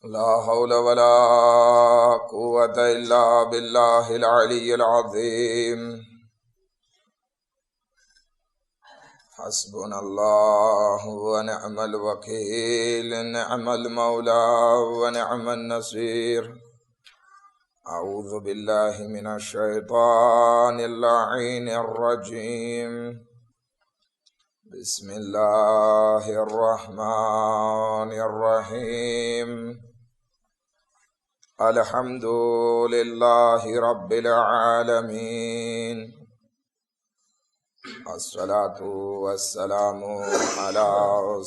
ला हौला वला कुव्वता इल्ला बिल्लाहिल अलिय्यिल अज़ीम। हस्बुनल्लाहु व निअमल वकील, निअमल मौला व निअमन नसीर। अऊज़ु बिल्लाहि मिनश शैतानिर लईनिर रजीम। बिस्मिल्लाहिर रहमानिर रहीम। अल्हम्दुलिल्लाहि रब्बिल आलमीन। अस्सलातु वस्सलामु अला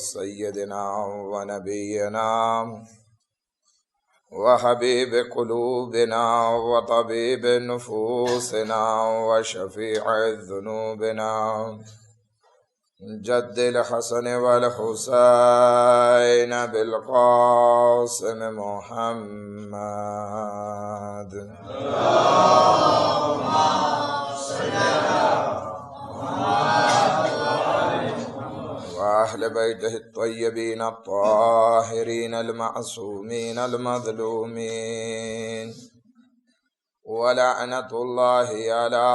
सय्यदिना व नबिय्यिना व हबीब कुलूबिना व तबीब नुफूसिना व शफीअ ज़ुनूबिना जद्दिल हसन वल हुसैन बिल क़ासिम मुहम्मद। अहले बैतिहि त्वय्यबीन अत्ताहिरीन अल-मअसूमीन अल-मज़लूमीन व लअनतुल्लाहि अला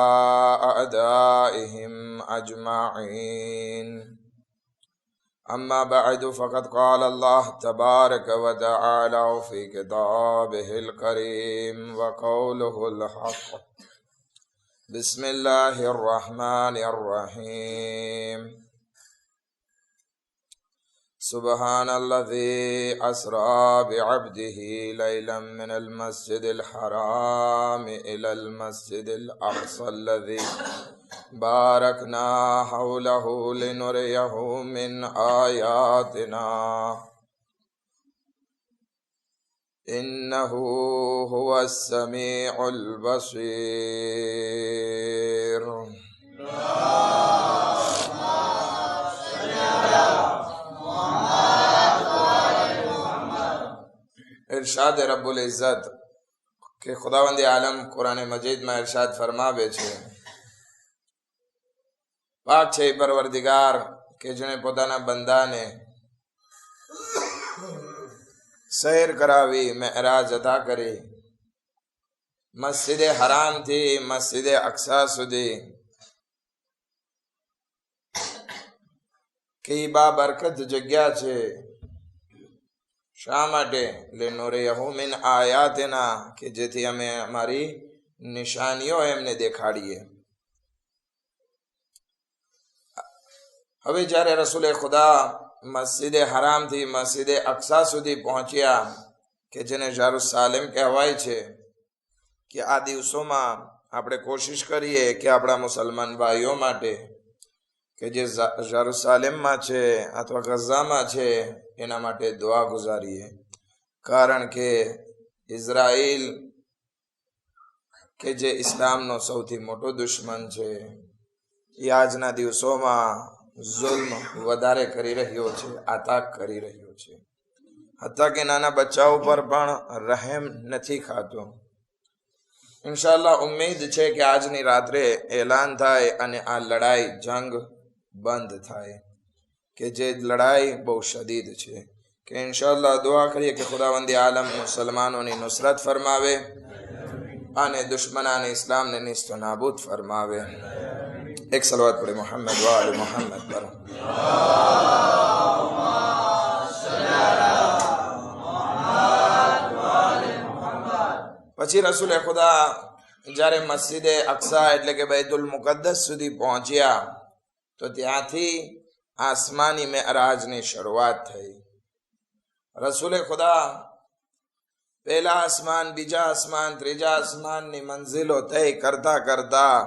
अअदाइहिम अजमईन। अम्मा बअद फ़क़द क़ाल अल्लाह तबारक व तआला फ़ी किताबिहिल करीम व क़ौलुहुल हक़। बिस्मिल्लाहिर रहमानिर रहीम। सुब्हानल्लज़ी अस्रा बिअब्दिही लैलन मिनल मस्जिदिल हराम इलल मस्जिदिल अक़सल्लज़ी बारकना हौलहु लिनुरियहु मिन आयातिना इन्नहु हुवस समीउल बसीर। इरशाद रब्बुल इज़्ज़त के खुदावंद आलम कुरान मजीद में इरशाद फरमावे छे, पाक छे परवरदिगार के जेने पोताना बंदाने सैर करावी, मेराज अदा करी, मस्जिद हराम थी मस्जिद अक्सा सुधी के बाबरकत जग्या छे। શા માટે? લિનુરિયહુ મિન આયાતિના, કે જેથી અમે અમારી નિશાનીઓ એમને દેખાડીએ। હવે જ્યારે રસૂલે ખુદા મસ્જિદે હરામથી મસ્જિદે અક્સા સુધી પહોંચ્યા, કે જેને જેરુસલેમ કહેવાય છે, કે આ દિવસોમાં આપણે કોશિશ કરીએ કે આપણા મુસલમાન ભાઈઓ માટે કે જે જેરુસલેમમાં છે અથવા ગઝામાં છે એના માટે દુઆ ગુજારીએ, કારણ કે ઇઝરાઈલ કે જે ઇસ્લામનો સૌથી મોટો દુશ્મન છે એ આજના દિવસોમાં જુલ્મ વધારે કરી રહ્યો છે, આતંક કરી રહ્યો છે, હત્તા કે નાના બચ્ચાઓ પર પણ રહેમ નથી ખાતો। ઇન્શાઅલ્લાહ ઉમ્મીદ છે કે આજની રાત્રે એલાન થાય અને આ લડાઈ જંગ બંધ થાય, કે જે લડાઈ બહુ શદીદ છે, કે ઇન્શાઅલ્લાહ દુઆ કરીએ કે ખુદાવંદ આલમ મુસલમાનોની નુસરત ફરમાવે અને દુશ્મનાને ઇસ્લામને નિસ્તો નાબૂદ ફરમાવે। એક સલવાત પડે મોહમ્મદ વ આલે મોહમ્મદ પર। પછી રસૂલે ખુદા જ્યારે મસ્જિદે અક્સા એટલે કે બૈતુલ મુકદ્દસ સુધી પહોંચ્યા તો ત્યાંથી આસમાની મેરાજની શરૂઆત થઈ। રસૂલે ખુદા પહેલા આસમાન, બીજા આસમાન, ત્રીજા આસમાનની મંઝિલો તય કરતા કરતા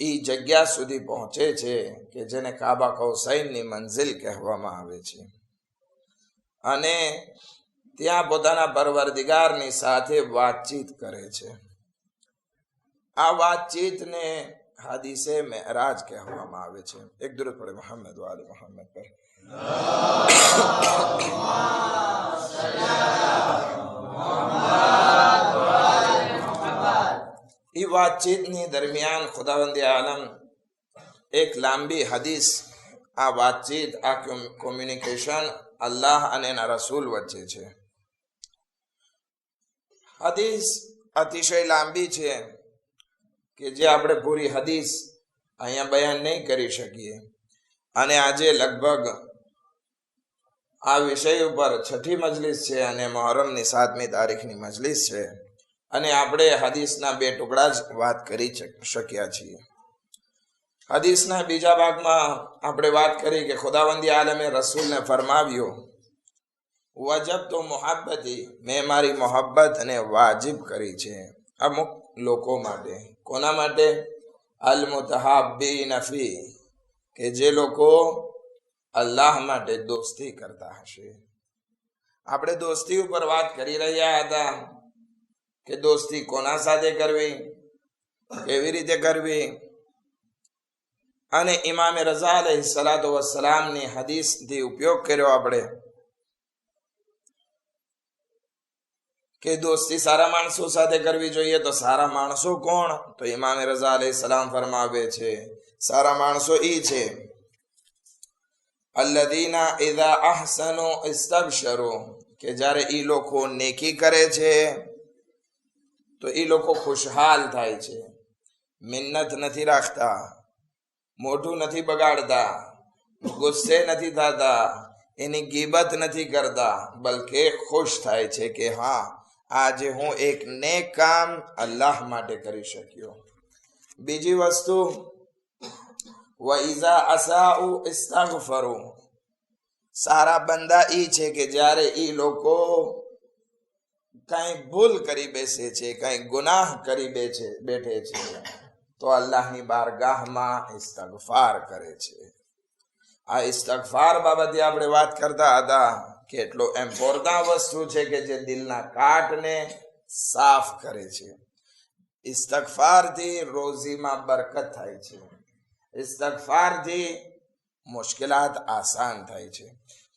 ઈ જગ્યા સુધી પહોંચે છે કે જેને કાબા કૌસૈનની મંઝિલ કહેવામાં આવે છે, અને ત્યાં પોતાના પરવરદિગારની સાથે વાતચીત કરે છે। આ વાતચીતને હાદીસે મેરાજ કહેવામાં આવે છે। એક દરૂદ પડે મોહમ્મદ વ આલે મોહમ્મદ પર। એ વાતચીતની દરમિયાન ખુદાવંદ આલમ એક લાંબી હદીસ, આ વાતચીત, આ કોમ્યુનિકેશન અલ્લાહ અને એના રસૂલ વચ્ચે છે. હદીસ અતિશય લાંબી છે કે જે આપણે પૂરી હદીસ અહીંયા બયાન નહીં કરી શકીએ, અને આજે લગભગ આ વિષય ઉપર 6ઠી મજલિસ છે અને મુહર્રમની 7મી તારીખની મજલિસ છે, અને આપણે હદીસના 2 ટુકડા જ વાત કરી શક્યા છીએ. હદીસના બીજા ભાગમાં આપણે વાત કરી કે ખુદાવંદી આલમે રસૂલને ફરમાવ્યું, વજબ તો મોહબ્બતી, મેં મારી મોહબ્બતને વાજિબ કરી છે અમુક લોકો માટે. કોના માટે? અલ મુતહાબ્બીન ફી, કે જે લોકો અલ્લાહ માટે દોસ્તી કરતા હશે. આપણે દોસ્તી ઉપર વાત કરી રહ્યા હતા કે દોસ્તી કોના સાથે કરવી, કેવી રીતે કરવી, અને ઇમામે રઝા અલૈહિસ્સલાતુ વસ્સલામની હદીસથી ઉપયોગ કર્યો આપણે કે દોસ્તી સારા માણસો સાથે કરવી જોઈએ. તો સારા માણસો કોણ? તો ઇમામે રઝા અલૈહિસ્સલામ ફરમાવે છે, સારા માણસો ઈ છે અલ્લદીના ઇઝા અહસનુ ઇસ્તબશરુ, કે જ્યારે ઈ લોકો નેકી કરે છે તો ઈ લોકો ખુશહાલ થાય છે, મિન્નત નથી રાખતા, મોઢું નથી બગાડતા, ગુસ્સે નથી થતા, એની ગીબત નથી કરતા, બલકે ખુશ થાય છે કે હા, આજે હું એક નેક કામ અલ્લાહ માટે કરી શક્યો. બીજી વસ્તુ, વઇઝા અસાઉ ઇસ્તગફરુ, સારા બંદા ઈ છે કે જ્યારે ઈ લોકો કઈ ભૂલ કરી બેસે છે, કઈ ગુનાહ કરી બેઠે છે તો અલ્લાહની બારગાહમાં ઇસ્તગફાર કરે છે. આ ઇસ્તગફાર બાબતે આપણે વાત કરતા હતા કે એટલો ઇમ્પોર્ટન્ટ વસ્તુ છે કે જે દિલના કાટને સાફ કરે છે. ઇસ્તગફારથી રોજીમાં બરકત થાય છે, ઇસ્તગફારથી મુશ્કેલાત આસાન થાય છે.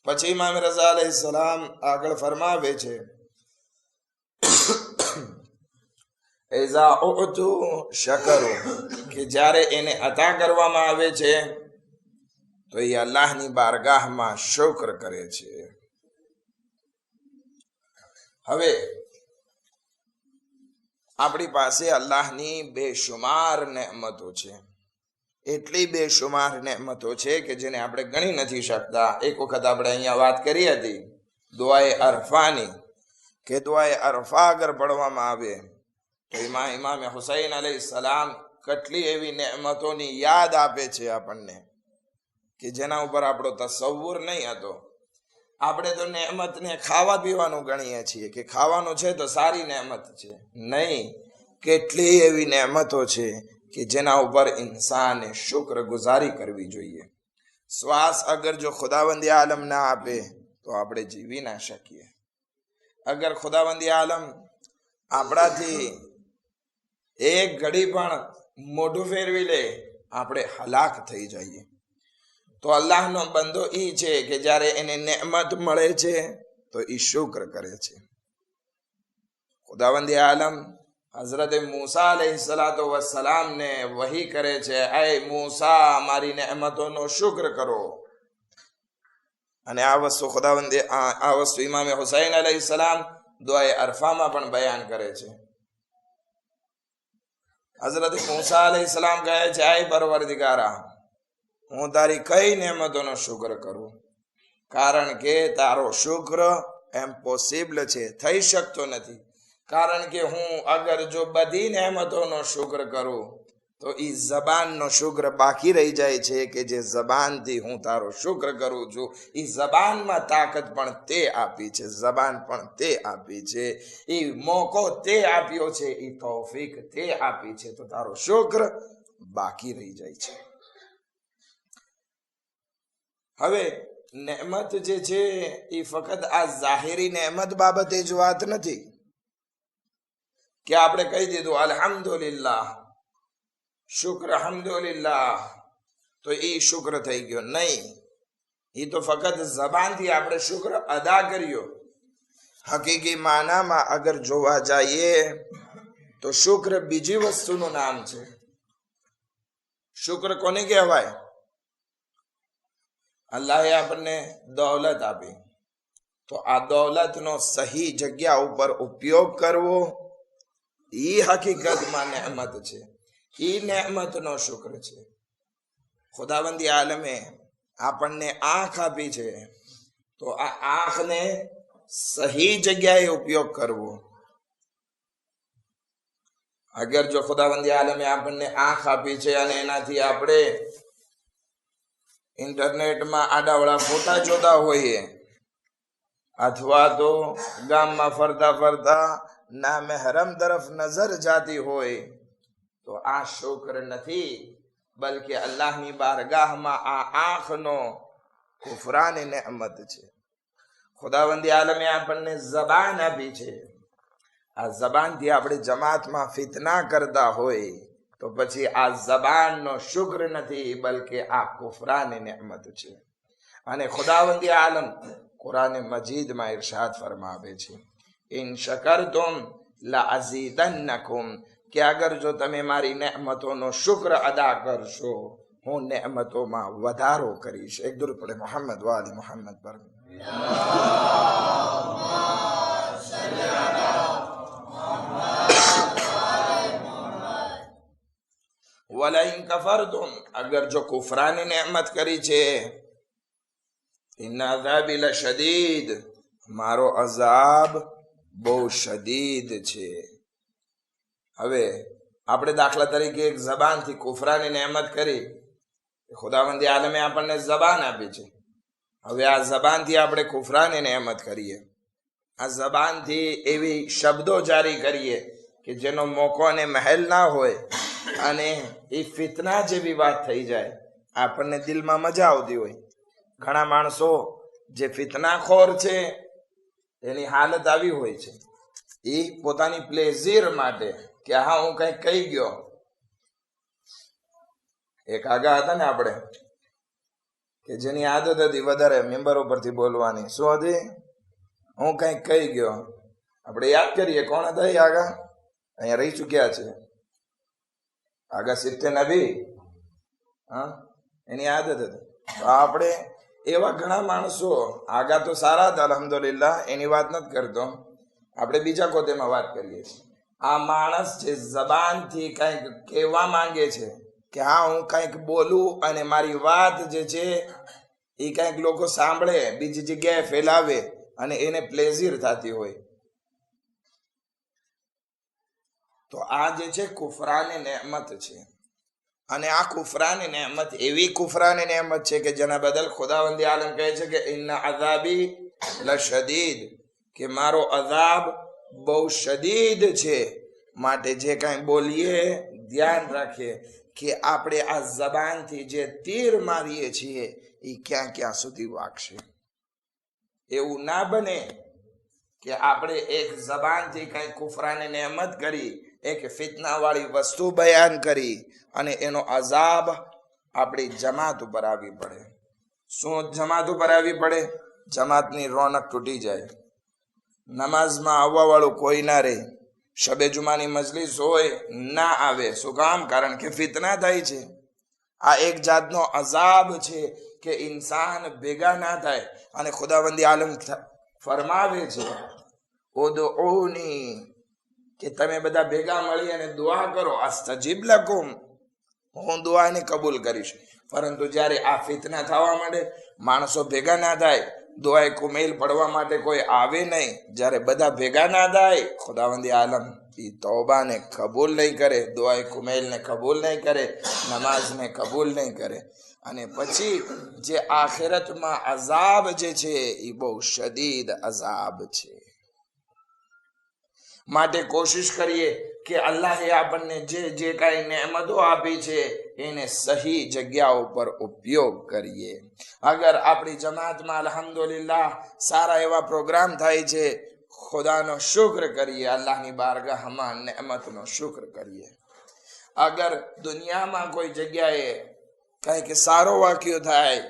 પછી ઇમામ રઝા અલૈહિસ્સલામ આગળ ફરમાવે છે, ઇઝા ઉતુ શકરુ, કે જ્યારે એને અતા કરવામાં આવે છે તો એ અલ્લાહની બારગાહમાં શુક્ર કરે છે. હવે આપણી પાસે અલ્લાહની બેશુમાર નેમતો છે, એટલી બેશુમાર નેમતો છે કે જેને આપણે ગણી નથી શકતા. એક વખત આપણે અહીંયા વાત કરી હતી દુઆએ અરફાની, કે દુઆએ અરફા અગર પડવામાં આવે તો એમાં ઇમામે હુસૈન અલૈહિસ્સલામ કેટલી એવી નેમતોની યાદ આપે છે આપણને કે જેના ઉપર આપણો તસવ્વુર નહીં હતો. આપણે તો નેમતને ખાવા પીવાનું ગણીએ છીએ કે ખાવાનું છે તો સારી નેમત છે. નહીં, કેટલી એવી નેમતો છે કે જેના ઉપર ઇન્સાને શુક્ર ગુજારી કરવી જોઈએ. શ્વાસ અગર જો ખુદાવંદી આલમ ના આપે તો આપણે જીવી ના શકીએ. અગર ખુદાવંદી આલમ આપણાથી એક ઘડી પણ મોઢું ફેરવી લે, આપણે હલાક થઈ જઈએ. તો અલ્લાહનો બંદો ઈ છે કે જ્યારે એને નેમત મળે છે તો ઈ શુક્ર કરે છે. ખુદાવંદી આલમ હઝરત મૂસા અલૈહિસ્સલાતુ વસ્સલામને વહી કરે છે, એ મૂસા મારી નેમતોનો શુક્ર કરો. અને આ વસ્તુ ઇમામે હુસૈન અલૈહિસ્સલામ દુઆએ અરફામાં પણ બયાન કરે છે. હઝરત મૂસા અલૈહિસ્સલામ કહે છે, આય પરવરદિગારા, હું તારી કઈ નેમતોનો શુક્ર કરું? કારણ કે તારો શુક્ર ઇમ્પોસિબલ છે, થઈ શકતો નથી. કારણ કે હું અગર જો બધી નેમતોનો શુક્ર કરું તો ઈ જબાનનો શુક્ર બાકી રહી જાય છે કે જે જબાનથી હું તારો શુક્ર કરું છું. ઈ જબાનમાં તાકાત પણ તે આપી છે, જબાન પણ તે આપી છે, ઈ મોકો તે આપ્યો છે, ઈ તૌફીક તે આપી છે, તો તારો શુક્ર બાકી રહી જાય છે. હવે નેમત જે છે એ ફક્ત આ જાહેરી નેમત બાબતે જ વાત નથી કે આપણે કહી દીધું અલ્હમ્દુલિલ્લાહ, શુક્ર હમ્દુલિલ્લાહ, તો ઈ શુક્ર થઈ ગયો. નહીં, એ તો ફક્ત જબાનથી આપણે શુક્ર અદા કર્યો. હકીકી માનામાં અગર જોવા જઈએ તો શુક્ર બીજી વસ્તુનું નામ છે. શુક્ર કોને કહેવાય? અલ્લાહે આપણને દૌલત આપી, તો આ દોલતનો સહી જગ્યા ઉપર ઉપયોગ કરવો ઈ હકીકતમાં નેમત છે, ઈ નેમતનો શુક્ર છે. ખુદાવંદી આલમે આપણને આંખ આપી છે, તો આ આંખને સહી જગ્યાએ ઉપયોગ કરવો. અગર જો ખુદાવંદી આલમે આપણને આંખ આપી છે અને એનાથી આપણે ઇન્ટરનેટમાં આડાવડા ફોટા જોતા હોઈએ, અથવા તો ગામમાં ફરતા ફરતા ના મહેરમ તરફ નજર જાતી હોય, તો આ શુક્ર નથી, બલકે અલ્લાહની બારગાહમાં આ આંખનો કુફરાની નેમત છે. ખુદાવંદી આલમે આપણને જબાન આપી છે. આ જબાનથી આપણે જમાતમાં ફિતના કરતા હોય, તો પછી આ જબાનનો શુક્ર નથી, બલકે આ કુફરાની નેમત છે. અને ખુદાવંદી આલમ કુરાન મજીદમાં ઇરશાદ ફરમાવે છે, ઇન શકરતુમ લઅઝીદન્નકુમ, કે અગર જો તમે મારી નેમતોનો શુક્ર અદા કરશો, હું નેમતોમાં વધારો કરીશ. એક દુરૂદ પડે મોહમ્મદ વાલી મોહમ્મદ પર. વલઈન કફરતુમ, અગર જો કુફરાની નેમત કરી છે, ઇન્ન અઝાબી લશદીદ, મારો અઝાબ બહુ શદીદ છે. હવે આપણે દાખલા તરીકે એક જબાનથી કુફરાની નેમત કરી, ખુદાવંદી આલમે આપણને જબાન આપી છે. હવે આ જબાનથી આપણે કુફરાની નેમત કરીએ, આ જબાનથી એવી શબ્દો જારી કરીએ કે જેનો મોકો અને મહેલ ના હોય, અને એ ફિતના જેવી વાત થઈ જાય, આપણને દિલમાં મજા આવતી હોય. ઘણા માણસો જે ફિતનાખોર છે, એની હાલત આવી હોય છે, એ પોતાની પ્લેઝર માટે કે હા હું કઈ કહી ગયો. એક આગા હતા ને આપણે, કે જેની આદત હતી વધારે મેમ્બરો પરથી બોલવાની. શું હતી? હું કઈક કહી ગયો. આપણે યાદ કરીએ કોણ હતા એ આગા, અહીંયા રહી ચુક્યા છે, આગા સિત્તે નબી. હા, એની આદત હતી. તો આપણે એવા ઘણા માણસો, આગા તો સારા હતા અલ્હમ્દુલિલ્લાહ, એની વાત નથી કરતો, આપણે બીજા કોતેમાં વાત કરીએ છીએ. આ માણસ જે જબાનથી કંઈક કહેવા માંગે છે કે હા હું કંઈક બોલું અને મારી વાત જે છે એ કંઈક લોકો સાંભળે, બીજી જગ્યાએ ફેલાવે અને એને પ્લેઝર થતી હોય, તો આ જે છે કુફરાની નેમત છે. અને આ કુફરાની નેમત એવી કુફરાની નેમત છે કે જેના બદલ ખુદાવંદી આલમ કહે છે કે ઇન્ન અઝાબી લશદીદ, કે મારો અઝાબ બહુ શદીદ છે. માટે જે કાંઈ બોલીએ ધ્યાન રાખીએ કે આપણે આ જબાનથી જે તીર મારીએ છીએ એ ક્યાં ક્યાં સુધી વાગશે. એવું ના બને કે આપણે એક જબાનથી કઈ કુફરાની નેમત કરી, એક ફિતના વાળી વસ્તુ બયાન કરી અને એનો અઝાબ આપણી જમાત ઉપર આવી પડે. શું જમાત ઉપર આવી પડે? જમાતની રોનક તૂટી જાય, નમાઝમાં આવવા વાળું કોઈ ના રહે, શબે જુમાની મજલિસ હોય ના આવે. શું કામ? કારણ કે ફિતના થાય છે. આ એક જાતનો અઝાબ છે કે ઇન્સાન ભેગા ના થાય. અને ખુદાવંદી આલમ ફરમાવે છે ઉદઉની, કે તમે બધા ભેગા મળી અને દુઆ કરો, અસ્તજીબ લકુમ, હું દુઆને કબૂલ કરીશ. પરંતુ જ્યારે આ ફિતના થવા માંડે, માણસો ભેગા ના થાય, દુઆએ કુમેલ પડવા માટે કોઈ આવે નહીં, જ્યારે બધા ભેગા ના થાય, ખુદાવંદી આલમ એ તૌબાને કબૂલ નહીં કરે, દુઆએ કુમેલને કબૂલ નહીં કરે, નમાઝને કબૂલ નહીં કરે. અને પછી જે આખિરતમાં અઝાબ જે છે એ બહુ શદીદ અઝાબ છે. માટે કોશિશ કરીએ કે અલ્લાહે આપણને જે કાંઈ નેમતો આપી છે એને સહી જગ્યા ઉપર ઉપયોગ કરીએ. અગર આપણી જમાતમાં અલ્હમ્દુલિલ્લાહ સારા એવા પ્રોગ્રામ થાય છે, ખુદાનો શુક્ર કરીએ, અલ્લાહની બારગાહમાં નેમતનો શુક્ર કરીએ. અગર દુનિયામાં કોઈ જગ્યાએ કંઈક સારો વાક્યો થાય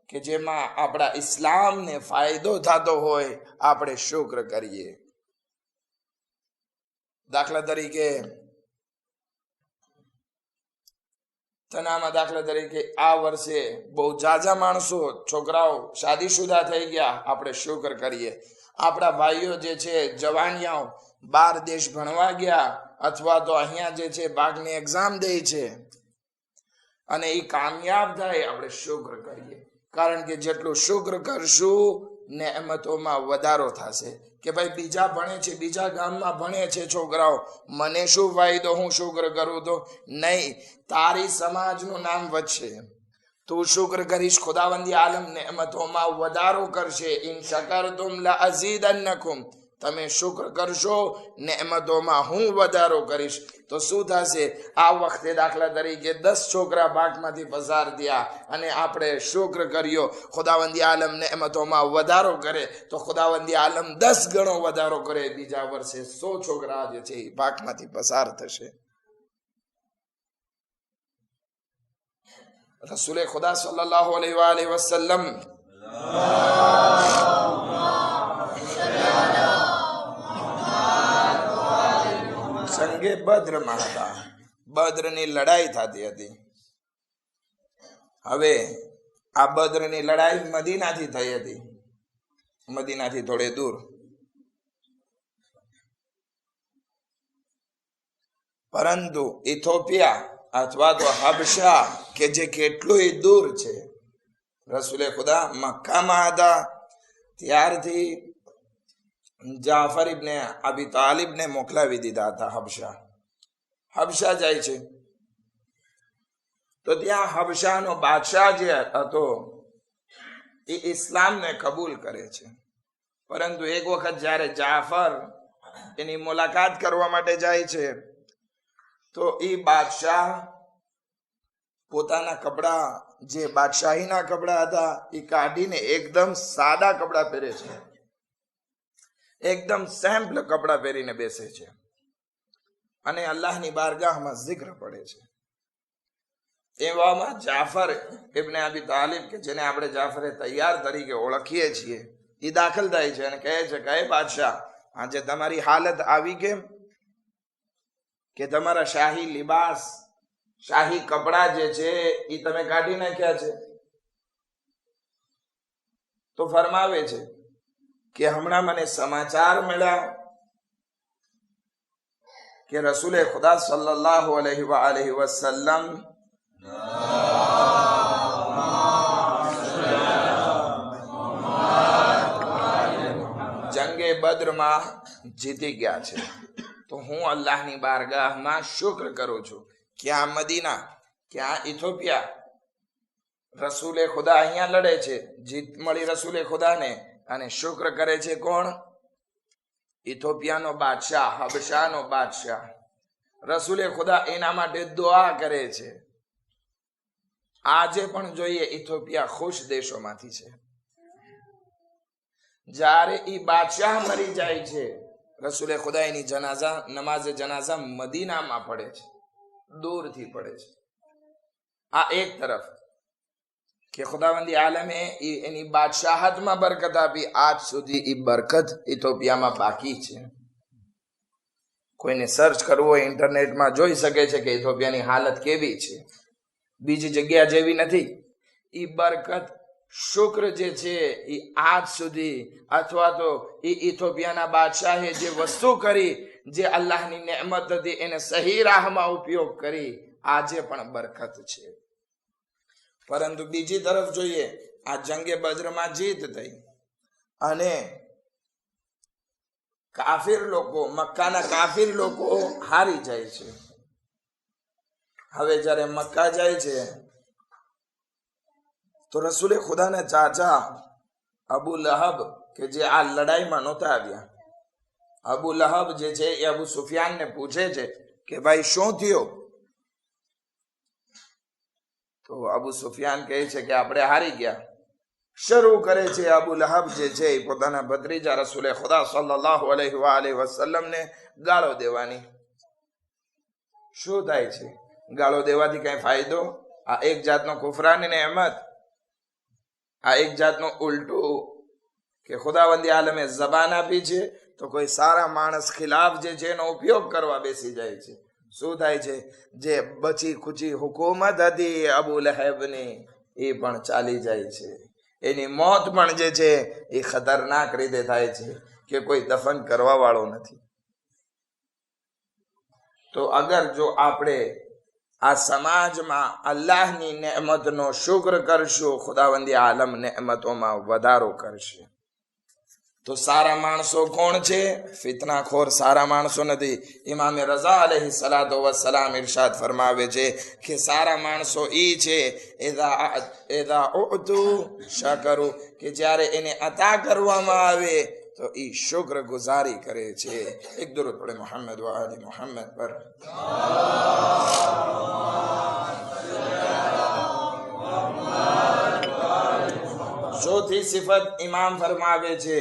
કે જેમાં આપણા ઇસ્લામને ફાયદો થતો હોય, આપણે શુક્ર કરીએ. દાખલા તરીકે તનામાં દાખલા તરીકે આ વર્ષે બહુ જાજા માણસો છોકરાઓ શાદીશુદા થઈ ગયા, આપણે શુક્ર કરીએ. આપણા ભાઈઓ જે છે જવાનિયાઓ બાર દેશ ભણવા ગયા અથવા તો અહીંયા જે છે બાગની એક્ઝામ દે છે અને એ કામયાબ થાય, આપણે શુક્ર કરીએ. કારણ કે જેટલું શુક્ર કરશું નેમતોમાં વધારો થશે. કે ભાઈ બીજા ભણે છે, બીજા ગામમાં ભણે છે છોકરાઓ, મને શું ફાયદો, હું શુક્ર કરું તો નહીં, તારી સમાજનું નામ વધશે. તું શુક્ર કરીશ, ખુદાવંદી આલમ નેમતોમાં વધારો કરશે. ઇન શકરતુમ લઅઝીદન્નકુમ, તમે શુક્ર કરશો નેમતોમાં હું વધારો કરીશ. તો શું થશે? આ વખતે દાખલા તરીકે 10 છોકરા બાગમાંથી પસાર થયા અને આપણે શુક્ર કર્યો, ખુદાવંદી આલમ નેમતોમાં વધારો કરે તો ખુદાવંદી આલમ 10 ગણો વધારો કરે. બીજા વર્ષે 100 છોકરા જે છે એ બાગમાંથી પસાર થશે. રસૂલે ખુદા સલ્લલ્લાહુ અલૈહિ વસલ્લમ સંગે બદ્રમાં હતા. બદ્રની લડાઈ થતી હતી. હવે આ બદ્રની લડાઈ મદીનાથી થઈ હતી, મદીનાથી થોડે દૂર. પરંતુ ઇથોપિયા અથવા તો હબશા કે જે કેટલું દૂર છે, રસૂલે ખુદા મક્કામાં હતા ત્યારથી જાફર ઇબ્ને અબી તાલિબને મોકલાવી દીધા હતા હબશા. હબશા જાય છે તો ત્યાં હબશાનો બાદશાહ જે હતો એ ઇસ્લામને કબૂલ કરે છે. પરંતુ એક વખત જ્યારે જાફર એની મુલાકાત કરવા માટે જાય છે તો એ બાદશાહ પોતાના કપડા, જે બાદશાહીના કપડા હતા, એ કાઢીને એકદમ સાદા કપડા પહેરે છે, એકદમ સેમ્પલ કપડા પહેરીને બેસે છે અને અલ્લાહની બારગાહમાં zikr પડે છે. એવામાં જાફર ઇબ્ને અબી તાલિબ, કે જેને આપણે જાફરે તૈયાર તરીકે ઓળખીએ છીએ, એ દાખલ થાય છે અને કહે છે કે હે બાદશાહ, આજે તમારી હાલત આવી કેમ કે તમારા શાહી લિબાસ, શાહી કપડા જે છે એ તમે કાઢી નાખ્યા છે? તો ફરમાવે છે કે હમણાં મને સમાચાર મળ્યા કે રસૂલે ખુદા સલ્લલ્લાહુ અલૈહિ વસલ્લમ જંગે બદ્રમાં જીતી ગયા છે. તો હું અલ્લાહની બારગાહમાં શુક્ર કરું છું. ક્યાં મદીના, ક્યાં ઇથોપિયા, રસૂલે ખુદા અહીંયા લડે છે, જીત મળી રસૂલે ખુદાને, અને શુક્ર કરે છે કોણ? ઇથોપિયાનો બાદશાહ, હબશાનો બાદશાહ. રસૂલે ખુદા એના માટે દુઆ કરે છે. આજે પણ જોઈએ ઇથોપિયા ખુશ દેશોમાંથી છે. જ્યારે એ બાદશાહ મરી જાય છે, રસૂલે ખુદા એની જનાઝા, નમાઝે જનાઝા મદીનામાં પડે છે, દૂરથી પડે છે. આ એક તરફ કે ખુદાવંદી આલમે એની બાદશાહતમાં બરકત આપી. આજ સુધી એ બરકત ઇથોપિયામાં બાકી છે. કોઈને સર્ચ કરવું હોય ઇન્ટરનેટમાં જોઈ શકે છે કે ઇથોપિયાની હાલત કેવી છે, બીજી જગ્યા જેવી નથી. એ બરકત, શુક્ર જે છે એ આજ સુધી, અથવા તો એ ઇથોપિયાના બાદશાહે જે વસ્તુ કરી, જે અલ્લાહની નેમત હતી, એને સહી રાહમાં ઉપયોગ કરી, આજે પણ બરકત છે. પરંતુ બીજી તરફ જોઈએ, આ જંગે બદ્રમાં જીત થઈ અને કાફિર લોકો, મક્કાના કાફિર લોકો હારી જાય છે. હવે જ્યારે મક્કા જાય છે તો રસૂલે ખુદાના ચાચા અબુ લહબ, કે જે આ લડાઈમાં નહોતા આવ્યા, અબુ લહબ જે છે એ અબુ સુફિયાનને પૂછે છે કે ભાઈ શું થયો? તો અબુ સુફિયાન કહે છે કે આપણે હારી ગયા. શરૂ કરે છે અબુ લહબ જે છે એ પોતાના ભત્રીજા રસૂલે ખુદા સલ્લલ્લાહુ અલૈહિ વસલ્લમને ગાળો દેવાની. શું થાય છે? ગાળો દેવાથી કઈ ફાયદો? આ એક જાતનો કુફરાની નેમત, આ એક જાતનું ઉલટું કે ખુદાવંદી આલમે જબાન આપી છે તો કોઈ સારા માણસ ખિલાફ જે છે એનો ઉપયોગ કરવા બેસી જાય છે. શું થાય છે? જે બચી ખુચી હુકુમત હતી અબુ લહેબની, એ પણ ચાલી જાય છે. એની મોત પણ જે છે એ ખતરનાક રીતે થાય છે કે કોઈ દફન કરવા વાળો નથી. તો અગર જો આપણે આ સમાજમાં અલ્લાહની નેમતનો શુક્ર કરશું, ખુદાવંદી આલમ નેમતોમાં વધારો કરશે. તો સારા માણસો કોણ છે? ફિતનાખોર સારા માણસો નથી. ઇમામે રઝા અલૈહિ સલાતો વસલામ ઇરશાદ ફરમાવે છે કે સારા માણસો ઈ છે એદા ઉતુ શકરુ, કે જ્યારે એને અતા કરવામાં આવે તો ઈ શુક્ર ગુજારી કરે છે. એક દુરૂદ પડે મોહમ્મદ વ આલી મોહમ્મદ પર. ચોથી સિફત ઇમામ ફરમાવે છે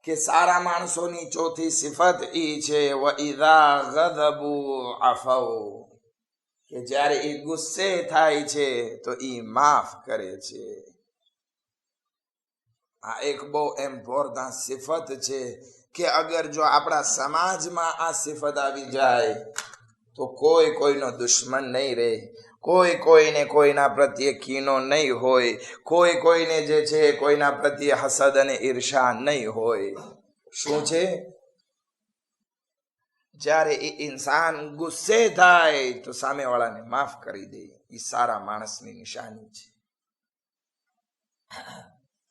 કે સારા માણસોની ચોથી સિફત ઈ છે વ ઇઝા ગદબુ અફૌ, કે જ્યારે ઈ ગુસ્સે થાય છે તો ઈ માફ કરે છે. આ એક બહુ ઇમ્પોર્ટન્ટ સિફત છે કે અગર જો આપણા સમાજમાં આ સિફત આવી જાય તો કોઈ કોઈનો દુશ્મન નહીં રહે, કોઈ કોઈને કોઈના પ્રત્યે કીનો નહીં હોય, કોઈ કોઈને જે છે કોઈના પ્રત્યે હસદ અને ઈર્ષા નહીં હોય. શું છે? જ્યારે એ ઇન્સાન ગુસ્સે થાય તો સામેવાળાને માફ કરી દે. એ સારા માણસની નિશાની છે.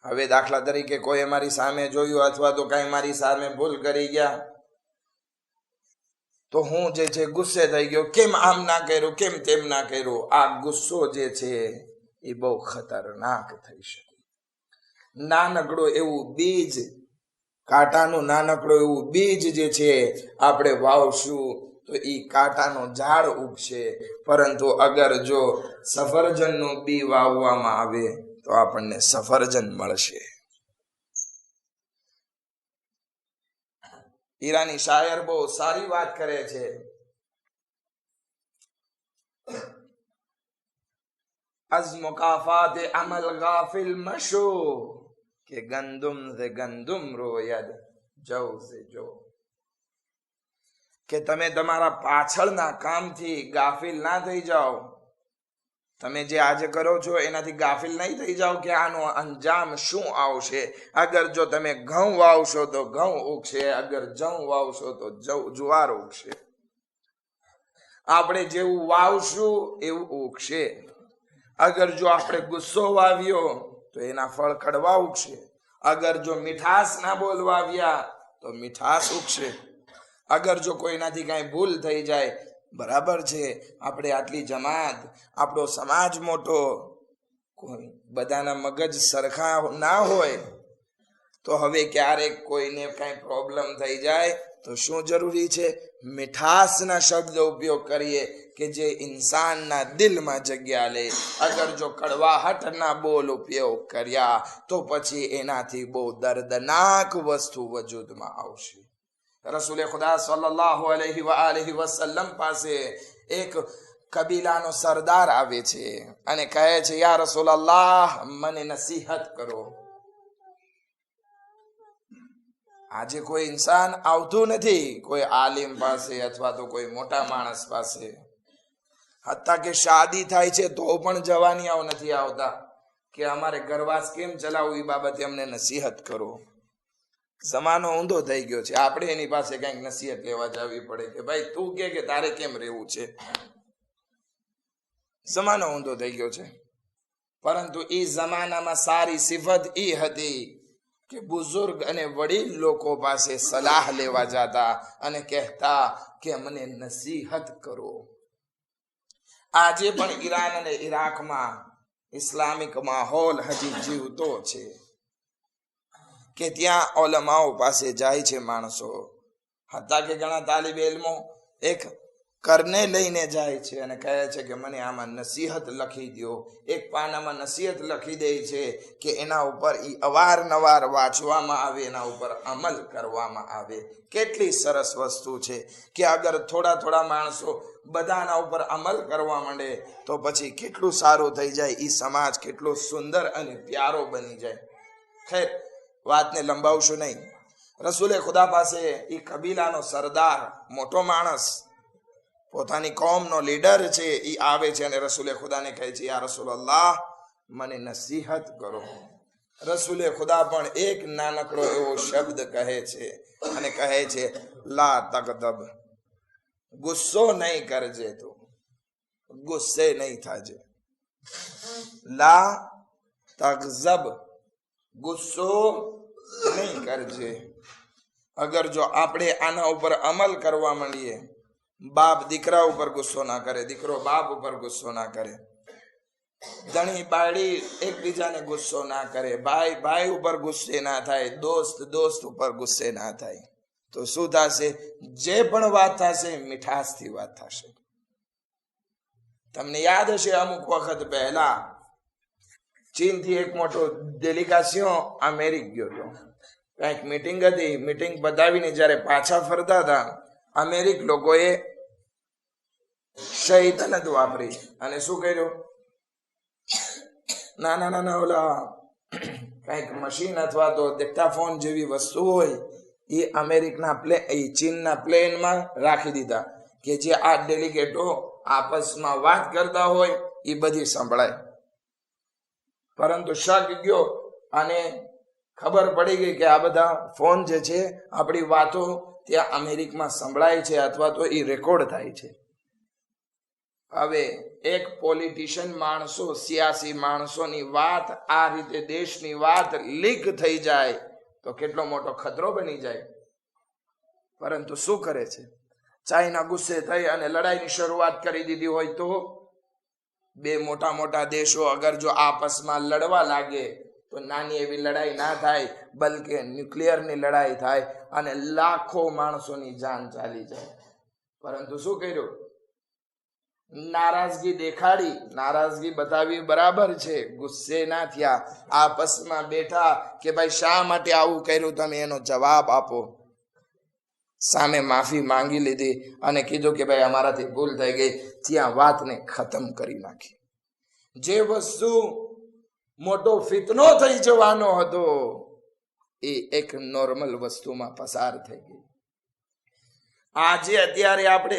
હવે દાખલા તરીકે કોઈ મારી સામે જોયું અથવા તો કઈ મારી સામે ભૂલ કરી ગયા તો હું જે છે ગુસ્સે થઈ ગયો, કેમ આમ ના કર્યું, કેમ તેમ ના કર્યું. આ ગુસ્સો જે છે એ બહુ ખતરનાક થઈ શકે. નાનકડું એવું બીજ, કાંટાનું નાનકડું એવું બીજ જે છે આપણે વાવશું તો એ કાંટાનો ઝાડ ઉગશે. પરંતુ અગર જો સફરજનનું બી વાવવામાં આવે તો આપણને સફરજન મળશે. ઈરાની શાયર બહુ સારી વાત કરે છે. از مکافات عمل غافل مشو કે ગંદુમ સે ગંદુમ રોયદ જવ સે જો, કે તમે તમારા પાછળના કામથી ગાફિલ ના થઈ જાઓ. તમે જે આજે કરો છો એનાથી ગાફિલ નહીં થઈ જાઓ કે આનો અંજામ શું આવશે. અગર જો તમે ઘઉં વાવશો તો ઘઉં ઉગશે, અગર જવ વાવશો તો જુવાર ઉગશે. આપણે જેવું વાવશું એવું ઉગશે. અગર જો આપણે ગુસ્સો વાવ્યો તો એના ફળ કડવા ઉગશે. અગર જો મીઠાશ ના બોલ વાવ્યા તો મીઠાશ ઉગશે. અગર જો કોઈનાથી કઈ ભૂલ થઈ જાય, બરાબર છે આપણે આટલી જમાત, આપણો સમાજ મોટો, કોઈ બધાના મગજ સરખા ના હોય તો હવે ક્યારેક કોઈને કઈ પ્રોબ્લેમ થઈ જાય તો શું જરૂરી છે? મીઠાશના શબ્દ ઉપયોગ કરીએ કે જે ઇન્સાનના દિલમાં જગ્યા લે. અગર જો કડવાહટના બોલ ઉપયોગ કર્યા તો પછી એનાથી બહુ દર્દનાક વસ્તુ વજૂદમાં આવશે. રસૂલે ખુદા સલ્લલ્લાહુ અલૈહિ વ આલિહિ વસલ્લમ પાસે એક કબીલાનો સરદાર આવે છે અને કહે છે, યા રસૂલલ્લાહ, મને નસીહત કરો. આજે કોઈ ઇન્સાન આવતું નથી કોઈ આલિમ પાસે અથવા તો કોઈ મોટા માણસ પાસે. હત્તા કે શાદી થાય છે તો પણ જવાનીઓ નથી આવતા કે અમારે ઘરવાસ કેમ ચલાવવું એ બાબતે અમને નસીહત કરો. જમાનો ઊંધો થઈ ગયો છે. આપણે એની પાસે કઈક નસીહત લેવા જવી પડે કે ભાઈ તું કે તારે કેમ રહેવું છે. જમાનો ઊંધો થઈ ગયો છે. પરંતુ એ જમાનામાં સારી સિફત એ હતી કે બુઝુર્ગ અને વડીલ લોકો પાસે સલાહ લેવા જતા અને કહેતા કે મને નસીહત કરો. આજે પણ ઈરાન અને ઈરાકમાં ઇસ્લામિક માહોલ હજી જીવતો છે કે ત્યાં ઓલમાઓ પાસે જાય છે માણસો. હતા કે ઘણા તાલિબે ઇલ્મો એક કરને લઈને જાય છે અને કહે છે કે મને આમાં નસીહત લખી દો. એક પાનામાં નસીહત લખી દે છે કે એના ઉપર અવારનવાર વાંચવામાં આવે, એના ઉપર અમલ કરવામાં આવે. કેટલી સરસ વસ્તુ છે કે અગર થોડા થોડા માણસો બધાના ઉપર અમલ કરવા માંડે તો પછી કેટલું સારું થઈ જાય. એ સમાજ કેટલો સુંદર અને પ્યારો બની જાય. ખેર, વાતને લંબાવશું નહીં. રસૂલે ખુદા પાસે એ કબીલાનો સરદાર, મોટો માણસ, પોતાની કોમનો લીડર છે એ આવે છે અને રસૂલે ખુદાને કહે છે, યા રસૂલલ્લાહ, મને નસીહત કરો. રસૂલે ખુદા પણ એક નાનકડો એવો શબ્દ કહે છે અને કહે છે, લા તગદબ, ગુસ્સો નહીં કરજે, તું ગુસ્સે નહીં થાજે. લા તગઝબ, ગુસ્સો નહીં કરજે. અગર જો આપણે આના ઉપર અમલ કરવા માંડીએ, બાપ દીકરા ઉપર ગુસ્સો ના કરે, દીકરો બાપ ઉપર ગુસ્સો ના કરે, ધણી બાળી એકબીજાને ગુસ્સો ના કરે, ભાઈ ભાઈ ઉપર ગુસ્સે ના થાય, દોસ્ત દોસ્ત ઉપર ગુસ્સે ના થાય, તો શું થશે? જે પણ વાત થશે મીઠાશથી વાત થશે. તમને યાદ હશે અમુક વખત પહેલા ચીનથી એક મોટો ડેલિગેશન અમેરિક ગયો હતો. કંઈક મીટિંગ હતી. મીટિંગ બતાવીને જયારે પાછા ફરતા હતા, અમેરિક લોકોએ શૈતાનત વાપરી અને શું કર્યું? નાના નાના ઓલા કંઈક મશીન અથવા તો ડિક્ટાફોન જેવી વસ્તુ હોય એ અમેરિકના ચીનના પ્લેનમાં રાખી દીધા કે જે આ ડેલિગેટો આપસમાં વાત કરતા હોય એ બધી સંભળાય. પરંતુ શક ગયો અને ખબર પડી ગઈ કે આ બધા ફોન જે છે આપણી વાતો ત્યાં અમેરિકમાં સંભળાય છે અથવા તો એ રેકોર્ડ થાય છે. હવે એક પોલિટિશિયન માણસો, સિયાસી માણસોની વાત આ રીતે દેશની વાત લીક થઈ જાય તો કેટલો મોટો ખતરો બની જાય. પરંતુ શું કરે છે? ચાઇના ગુસ્સે થઈ અને લડાઈની શરૂઆત કરી દીધી હોય તો બે મોટા મોટા દેશો અગર જો આપસમાં લડવા લાગે તો નાની એવી લડાઈ ના થાય, બલકે ન્યુક્લિયરની લડાઈ થાય અને લાખો માણસોની જાન ચાલી જાય. પરંતુ શું કર્યું? નારાજગી દેખાડી, નારાજગી બતાવી બરાબર છે, ગુસ્સે ના થયા, આપસમાં બેઠા કે ભાઈ શા માટે આવું કર્યું, તમે એનો જવાબ આપો. સામે માફી માંગી લીધી અને કીધું કે ભાઈ અમારાથી ભૂલ થઈ ગઈ, ત્યાં વાતને ખતમ કરી નાખી. જે વસ્તુ મોટો ફિતનો થઈ જવાનો હતો એ એક નોર્મલ વસ્તુમાં પસાર થઈ ગઈ. આજે અત્યારે આપણે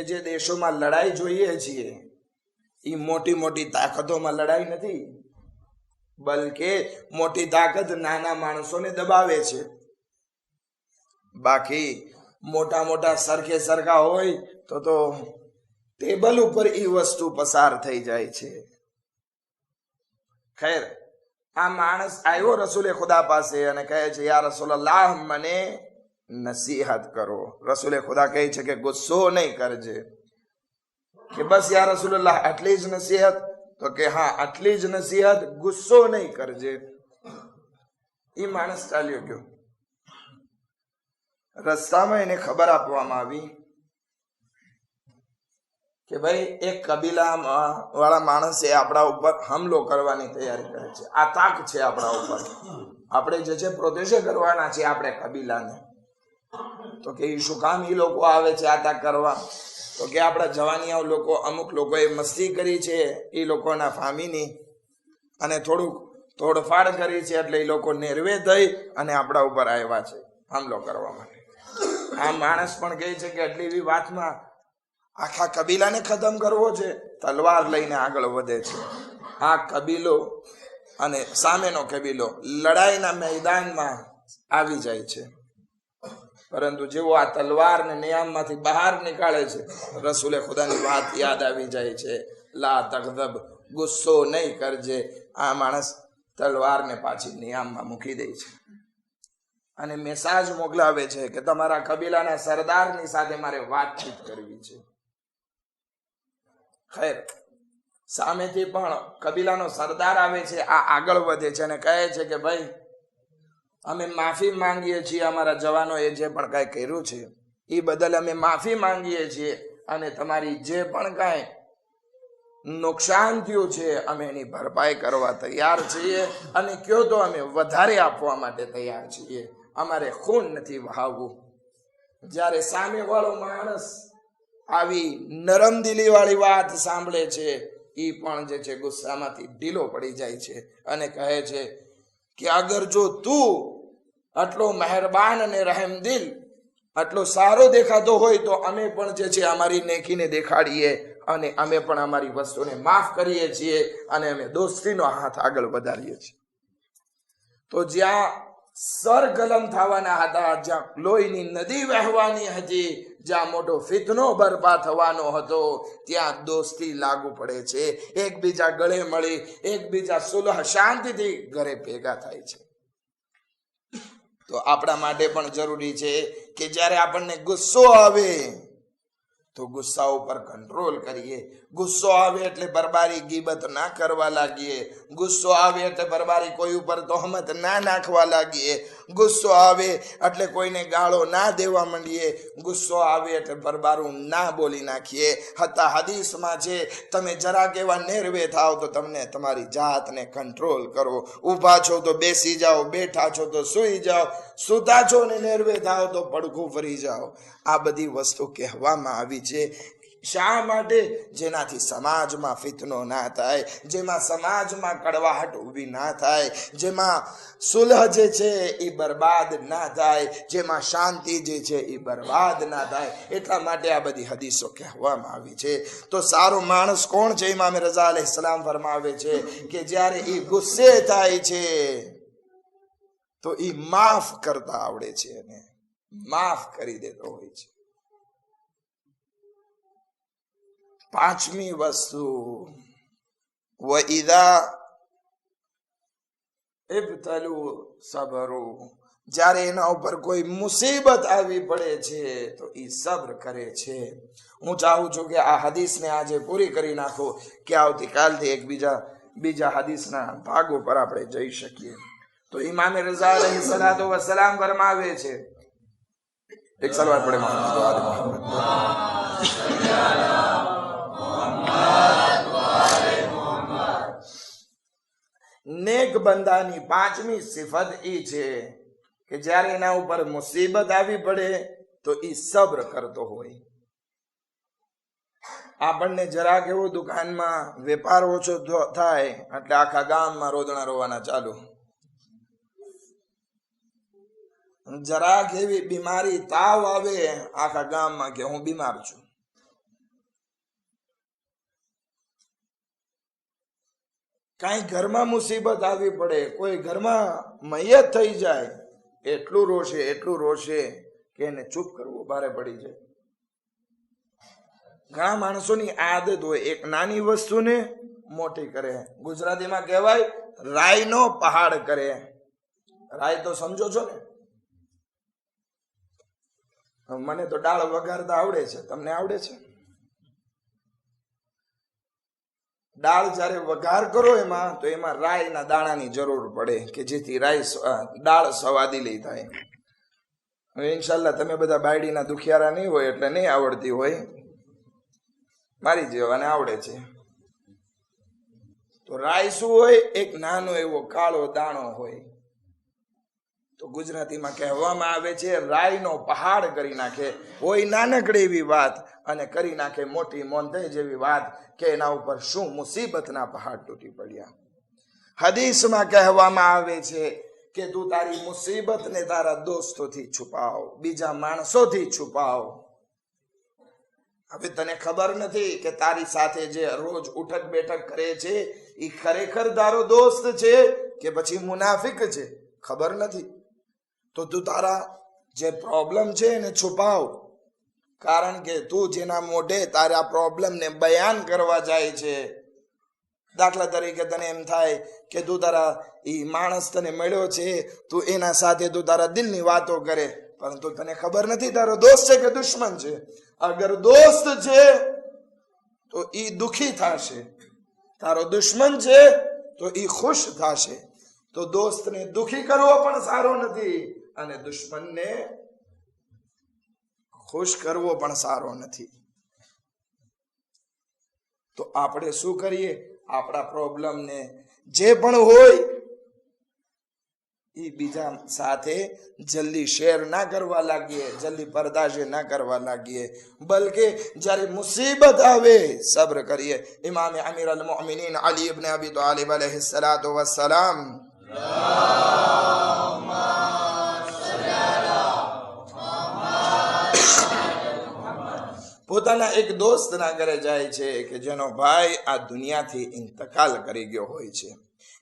જે દેશોમાં લડાઈ જોઈએ છીએ એ મોટી મોટી તાકાતોમાં લડાઈ નથી, બલકે મોટી તાકાત નાના માણસોને દબાવે છે. બાકી મોટા મોટા સરખે સરખા હોય તો ટેબલ ઉપર એ વસ્તુ પસાર થઈ જાય છે. ખેર, આ માણસ આવ્યો રસૂલે ખુદા પાસે અને કહે છે, યા રસૂલલ્લાહ, મને નસીહત કરો. રસૂલે ખુદા કહે છે કે ગુસ્સો નહીં કરજે. કે બસ યા રસૂલલ્લાહ, આટલી જ નસીહત? તો કે હા, આટલી જ નસીહત, ગુસ્સો નહીં કરજે. એ માણસ ચાલ્યો ગયો. રસ્તામાં એને ખબર આપવામાં આવી કે ભાઈ એક કબીલા વાળા માણસે આપણા ઉપર હુમલો કરવાની તૈયારી કરે છે, આતંક છે આપણા ઉપર, આપણે જે છે પ્રોટેસ્ટ કરવાના છે આપણે કબીલાને. તો કે શું કામ એ લોકો આવે છે આતંક કરવા? તો કે આપણા જવાનિયા લોકો, અમુક લોકોએ મસ્તી કરી છે એ લોકોના ફામીની અને થોડુંક તોડફાડ કરી છે, એટલે એ લોકો નિર્વે થઈ અને આપણા ઉપર આવ્યા છે હુમલો કરવા માટે. આ માણસ પણ કહે છે કે આટલી એવી વાતમાં આખા કબીલાને ખતમ કરવો છે, તલવાર લઈને આગળ વધે છે. આ કબીલો અને સામેનો કબીલો લડાઈના મેદાનમાં આવી જાય છે. પરંતુ જેવો આ તલવારને નિયામમાંથી બહાર નીકાળે છે, રસૂલે ખુદાની વાત યાદ આવી જાય છે, લા તગદબ, ગુસ્સો નહીં કરજે. આ માણસ તલવારને પાછી નિયામમાં મૂકી દે છે અને મેસેજ મોકલાવે છે કે તમારા કબીલાના સરદારની સાથે મારે વાતચીત કરવી છે. ખેર, સામેથી પણ કબીલાનો સરદાર આવે છે. આ આગળ વધે છે અને કહે છે કે ભાઈ, અમે માફી માંગીએ છીએ, અમારા જવાનોએ જે પણ કાંઈ કર્યું છે એ બદલ અમે માફી માંગીએ છીએ અને તમારી જે પણ કાંઈ નુકસાન થયું છે અમે એની ભરપાઈ કરવા તૈયાર છીએ અને કયો તો અમે વધારે આપવા માટે તૈયાર છીએ, અમારે ખૂન નથી વહાવવું. જ્યારે સામેવાળો માણસ આવી નરમ દિલી વાળી વાત સાંભળે છે એ પણ જે છે ગુસ્સામાંથી ઢીલો પડી જાય છે અને કહે છે કે અગર જો તું આટલો મહેરબાન અને રહેમદિલ આટલો સારો દેખાતો હોય તો અમે પણ જે છે અમારી નેકીને દેખાડીએ અને અમે પણ અમારી વસ્તુને માફ કરીએ છીએ અને અમે દોસ્તીનો હાથ આગળ વધારીએ છીએ. તો જ્યાં સરગલમ થવાના હતા, જ્યાં લોહીની નદી વહેવાની હતી, જ્યાં મોટો ફિતનો બરપા થવાનો હતો, ત્યાં દોસ્તી લાગુ પડે છે. એકબીજા ગળે મળી, એકબીજા સુલહ શાંતિથી ઘરે ભેગા થાય છે. તો આપણા માટે પણ જરૂરી છે કે જ્યારે આપણને ગુસ્સો આવે તો ગુસ્સા ઉપર કંટ્રોલ કરીએ. ગુસ્સો આવે એટલે બરબારી ગીબત ના કરવા લાગીએ. ગુસ્સો આવે એટલે બરબારી કોઈ ઉપર તોહમત ના નાખવા લાગીએ. ગુસ્સો આવે એટલે કોઈને ગાળો ના દેવા માંડીએ. ગુસ્સો આવે એટલે બરબારું ના બોલી નાખીએ. હતા હદીસમાં છે, તમે જરાક એવા નેરવે થાવ તો તમને તમારી જાતને કંટ્રોલ કરો. ઊભા છો તો બેસી જાઓ, બેઠા છો તો સૂઈ જાઓ, સુતા છો ને નેરવે થાવ તો પડખું ફરી જાઓ. આ બધી વસ્તુ કહેવામાં આવી છે. શા માટે? જેનાથી સમાજમાં ફિતનો ના થાય, જેમાં સમાજમાં કડવાહટ ઊભી ના થાય, જેમાં સુલહ જે છે એ બરબાદ ના થાય, જેમાં શાંતિ જે છે એ બરબાદ ના થાય. એટલા માટે આ બધી હદીસો કહેવામાં આવી છે. તો સારો માણસ કોણ છે? ઇમામ રઝા અલૈહિસ્સલામ ફરમાવે છે કે જ્યારે એ ગુસ્સે થાય છે તો એ માફ કરતા આવડે છે અને માફ કરી દેતો હોય છે. પાંચમી વસ્તુ, વઈદા ઇબ્તલુ સબરુ, જ્યારે એના ઉપર કોઈ મુસીબત આવી પડે છે તો એ સબ્ર કરે છે. હું ચાહું છું કે આ હદીસને આજે પૂરી કરી નાખો કે આવતીકાલથી બીજા હદીસના ભાગો પર આપણે જઈ શકીએ. તો ઇમામ રઝા અલૈહિસ્સલાતુ વસ્સલામ ફરમાવે છે, એક સલવાત પડે નેક બંદાની પાંચમી સિફત ઈ છે કે જ્યારે એના ઉપર મુસીબત આવી પડે તો ઈ સબ્ર કરતો હોય. આપણને જરાક એવો દુકાનમાં વેપાર ઓછો થાય એટલે આખા ગામમાં રોદણા રોવાના ચાલુ. જરાક એવી બીમારી તાવ આવે આખા ગામમાં કે હું બીમાર છું. કઈ ઘરમાં મુસીબત આવી પડે, કોઈ ઘરમાં મૈયત થઈ જાય, એટલું રોશે કે એને ચૂપ કરવું ભારે પડી જાય. ઘણા માણસોની આદત હોય એક નાની વસ્તુને મોટી કરે. ગુજરાતીમાં કહેવાય રાઈનો પહાડ કરે. રાઈ તો સમજો છો ને? મને તો દાળ વઘારતા આવડે છે, તમને આવડે છે? દાળ જ્યારે વઘાર કરો તો એમાં રાઈના દાણાની જરૂર પડે કે જેથી દાળ સ્વાદિલી થાય. હવે ઇન્શાલ્લાહ તમે બધા બાયડીના દુખિયારા નહીં હોય એટલે નહીં આવડતી હોય, મારી જેવાને આવડે છે. તો રાઈ શું હોય? એક નાનો એવો કાળો દાણો હોય. તો ગુજરાતીમાં કહેવામાં આવે છે રાઈનો પહાડ કરી નાખે. હોય નાનકડી એવી વાત અને કરી નાખે મોટી મોંધે જેવી વાત કે એના ઉપર શું મુસીબતના પહાડ તૂટી પડ્યા. હદીસમાં કહેવામાં આવે છે કે તું તારી મુસીબતને તારા દોસ્તોથી છુપાવ, બીજા માણસોથી છુપાવ. હવે તને ખબર નથી કે તારી સાથે જે રોજ ઉઠક બેઠક કરે છે એ ખરેખર તારો દોસ્ત છે કે પછી મુનાફિક છે, ખબર નથી. તો તું તારા જે પ્રોબ્લેમ છે એને છુપાવ, કારણ કે તું જેના મોઢે તારા પ્રોબ્લેમને બયાન કરવા જાય છે. દાખલા તરીકે તને એમ થાય કે તું તારા માણસ તને મળ્યો છે, તું એના સાથે તું તારા દિલની વાતો કરે, પરંતુ તને ખબર નથી તારો દોસ્ત છે કે દુશ્મન છે. અગર દોસ્ત છે તો ઈ દુખી થશે, તારો દુશ્મન છે તો ઈ ખુશ થશે. તો દોસ્તને દુખી કરવો પણ સારો નથી અને દુશ્મનને ખુશ કરવો પણ સારો નથી. તો આપણે શું કરીએ? આપણા પ્રોબ્લેમને જે પણ હોય એ બીજા સાથે જલ્દી શેર ના કરવા લાગીએ, જલ્દી પરદાશે ના કરવા લાગીએ, બલકે જ્યારે મુસીબત આવે સબ્ર કરીએ. ઇમામે અમીર અલ મોમિનીન અલી ઇબ્ન અબી તાલિબ अलैहिस्सलातु वस्सलाम પોતાના એક દોસ્તના ઘરે જાય છે કે જેનો ભાઈ આ દુનિયાથી ઇંતકાલ કરી ગયો હોય છે.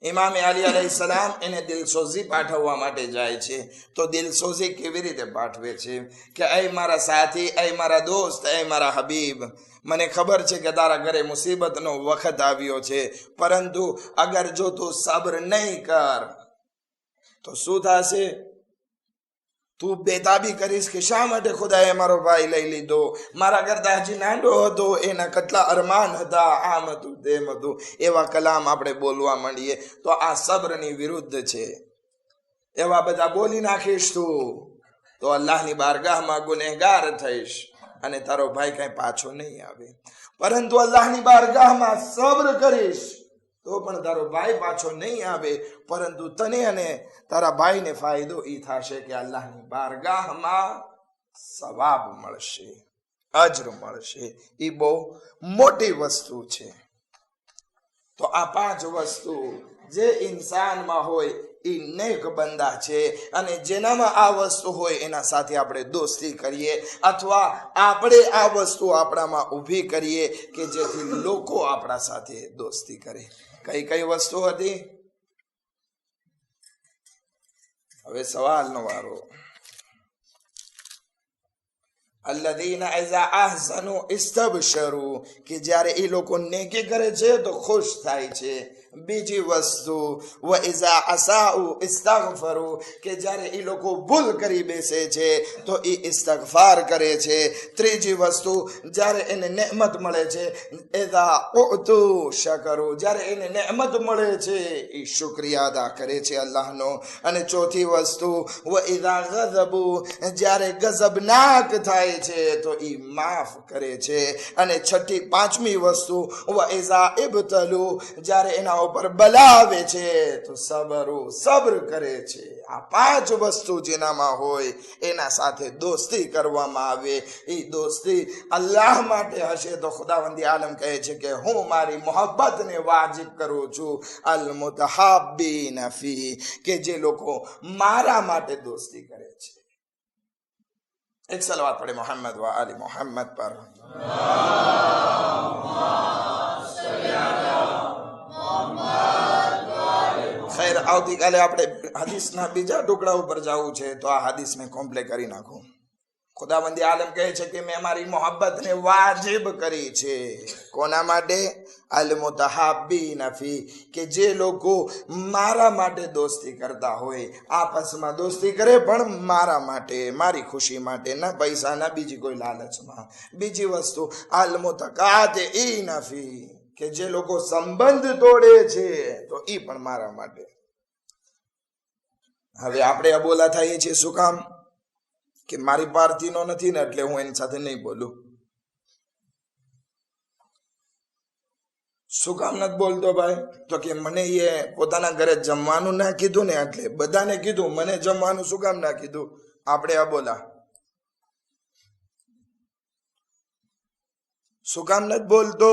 ઇમામ અલી અલૈહિસ્સલામ એને દિલસોઝી પાઠવવા માટે જાય છે. તો દિલસોઝી કેવી રીતે પાઠવે છે કે એ મારા સાથી, એ મારા દોસ્ત, એ મારા હબીબ, મને ખબર છે કે તારા ઘરે મુસીબતનો વખત આવ્યો છે, પરંતુ અગર જો તું સબ્ર નહીં કર તો શું થશે? તું બેતાબી કરીશ કે શા માટે ખુદાએ મારો ભાઈ લઈ લીધો, મારા કરતા હજી નાનો હતો, એના કેટલા અરમાન હતા, આમ હતું તેમ હતું. એવા કલામ આપણે બોલવા માંડીએ તો આ સબ્રની વિરુદ્ધ છે. એવા બધા બોલી નાખીશ તું તો અલ્લાહની બારગાહમાં ગુનેહગાર થઈશ અને તારો ભાઈ કઈ પાછો નહીં આવે. પરંતુ અલ્લાહની બારગાહમાં સબ્ર કરીશ તો પણ તારો ભાઈ પાછો નહીં આવે, પરંતુ તને અને તારા ભાઈને ફાયદો એ થશે કે અલ્લાહની બારગાહમાં સવાબ મળશે, અજર મળશે. એ બહુ મોટી વસ્તુ છે. તો આ 5 વસ્તુ જે ઇન્સાનમાં હોય એ નેક બંદા છે, અને જેનામાં આ વસ્તુ હોય એના સાથે આપણે દોસ્તી કરીએ, અથવા આપણે આ વસ્તુ આપણામાં ઊભી કરીએ કે જેથી લોકો આપણા સાથે દોસ્તી કરે. કઈ કઈ વસ્તુ હતી? હવે સવાલનો વારો. અલ્લઝીના ઇઝા અહસનુ ઇસ્તબશરુ, કે જ્યારે એ લોકો નેકી કરે છે તો ખુશ થાય છે. બીજી વસ્તુ વ ઇઝા અસાઉ ઇસ્તગફરુ, કે જ્યારે એ લોકો ભૂલ કરી બેસે છે તો એ ઇસ્તગફાર કરે છે. ત્રીજી વસ્તુ, જ્યારે એને નેમત મળે છે, ઇઝા ઉતુ શકરુ, જ્યારે એને નેમત મળે છે એ શુક્રિયા અદા કરે છે અલ્લાહનો. અને ચોથી વસ્તુ વ ઇઝા ગઝબુ, જ્યારે ગઝબનાક થાય છે તો એ માફ કરે છે. અને પાંચમી વસ્તુ વ ઇઝા ઇબતલુ, જ્યારે એના ઉપર બલા આવે છે તો સબ્ર કરે છે. આ 5 વસ્તુ જેનામાં હોય એના સાથે દોસ્તી કરવામાં આવે. એ દોસ્તી અલ્લાહ માટે હશે તો ખુદાવંદી આલમ કહે છે કે હું મારી મોહબ્બતને વાજિબ કરું છું. અલ મુતહાબ્બીન ફી, કે જે લોકો મારા માટે દોસ્તી કરે છે. એક સલવાત પડે મોહમ્મદ વ આલી મોહમ્મદ પર. ખૈર, આવતીકાલે આપણે હદીસના બીજા ટુકડા ઉપર જવું છે, તો આ હદીસને કોમ્પ્લે કરી નાખું. ખુદાવંદી આલમ કહે છે કે મેં મારી મોહબ્બતને વાજિબ કરી છે. કોના માટે? અલ મુતહાબ્બીન ફી, કે જે લોકો મારા માટે દોસ્તી કરતા હોય, આપસમાં દોસ્તી કરે પણ મારા માટે, મારી ખુશી માટે, ના પૈસા ના બીજી કોઈ લાલચમાં. બીજી વસ્તુ અલ મુતકાતિઈન ફી, કે જે લોકો સંબંધ તોડે છે તો ઈ પણ મારા માટે. હવે આપણે અબોલા થઈએ છીએ શું કામ? કે મારી પાર્ટીનો નથી ને એટલે હું એની સાથે નહીં બોલું. શું કામ નથી બોલતો ભાઈ? તો કે મને એ પોતાના ઘરે જમવાનું ના કીધું ને એટલે બધાને કીધું, મને જમવાનું શું કામ ના કીધું? આપણે અબોલા. શું કામ નથી બોલતો?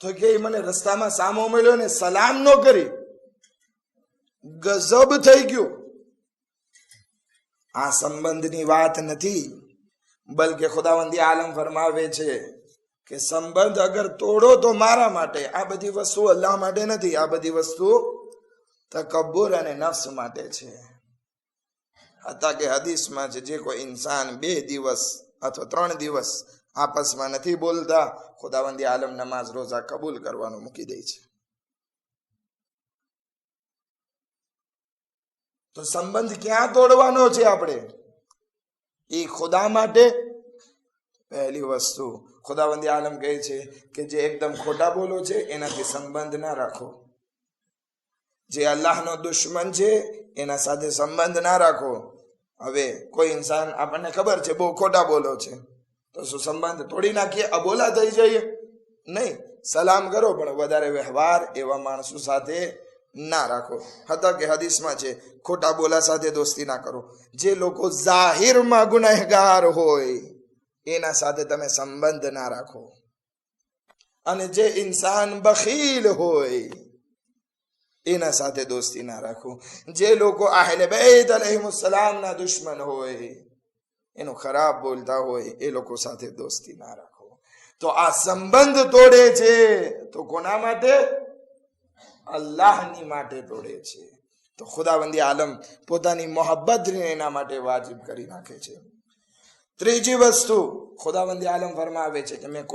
તો કે મને રસ્તામાં સામો મળ્યો ને સલામ નો કરી, ગજબ થઈ ગયું. આ સંબંધની વાત નથી, બલકે ખુદાવંદી આલમ ફરમાવે છે કે સંબંધ અગર તોડો તો મારા માટે. આ બધી વસ્તુ અલ્લાહ માટે નથી, આ બધી વસ્તુ તકબ્બુર અને નફ્સ માટે છે. હતા કે હદીસમાં છે જે કોઈ ઇન્સાન 2 દિવસ અથવા 3 દિવસ આપસમાં નથી બોલતા, ખુદાવંદી આલમ નમાઝ રોઝા કબૂલ કરવાનું મૂકી દે છે. તો સંબંધ ક્યાં તોડવાનો છે આપણે? એ ખુદા માટે. પહેલી વસ્તુ ખુદાવંદી આલમ કહે છે કે જે એકદમ ખોટા બોલો છે એનાથી સંબંધ ના રાખો. જે અલ્લાહનો દુશ્મન છે એના સાથે સંબંધ ના રાખો. હવે કોઈ ઇન્સાન આપણને ખબર છે બહુ ખોટા બોલો છે, તો શું સંબંધ તોડી નાખીએ, અબોલા થઈ જઈએ? નહીં, સલામ કરો પણ વધારે વ્યવહાર એવા માણસો સાથે ના રાખો. હતા કે હદીસમાં છે ખોટા બોલા સાથે દોસ્તી ના કરો. જે લોકો જાહેરમાં ગુનેહગાર હોય એના સાથે તમે સંબંધ ના રાખો. અને જે ઇન્સાન બખીલ હોય એના સાથે દોસ્તી ના રાખો. જે લોકો આહલે બેત અલૈહિમુસ્સલામ ના દુશ્મન હોય એનો ખરાબ બોલતા હોય એ લોકો સાથે દોસ્તી ના રાખો. તો આ સંબંધ તોડે છે તો કોના માટે? અલ્લાહની માટે તોડે છે. તો ખુદાવંદી આલમ પોતાની મોહબ્બતને એના માટે વાજિબ કરી નાખે છે. ત્રીજી વસ્તુ ખુદાવંદી આલમ ફરમાવે છે કે મેં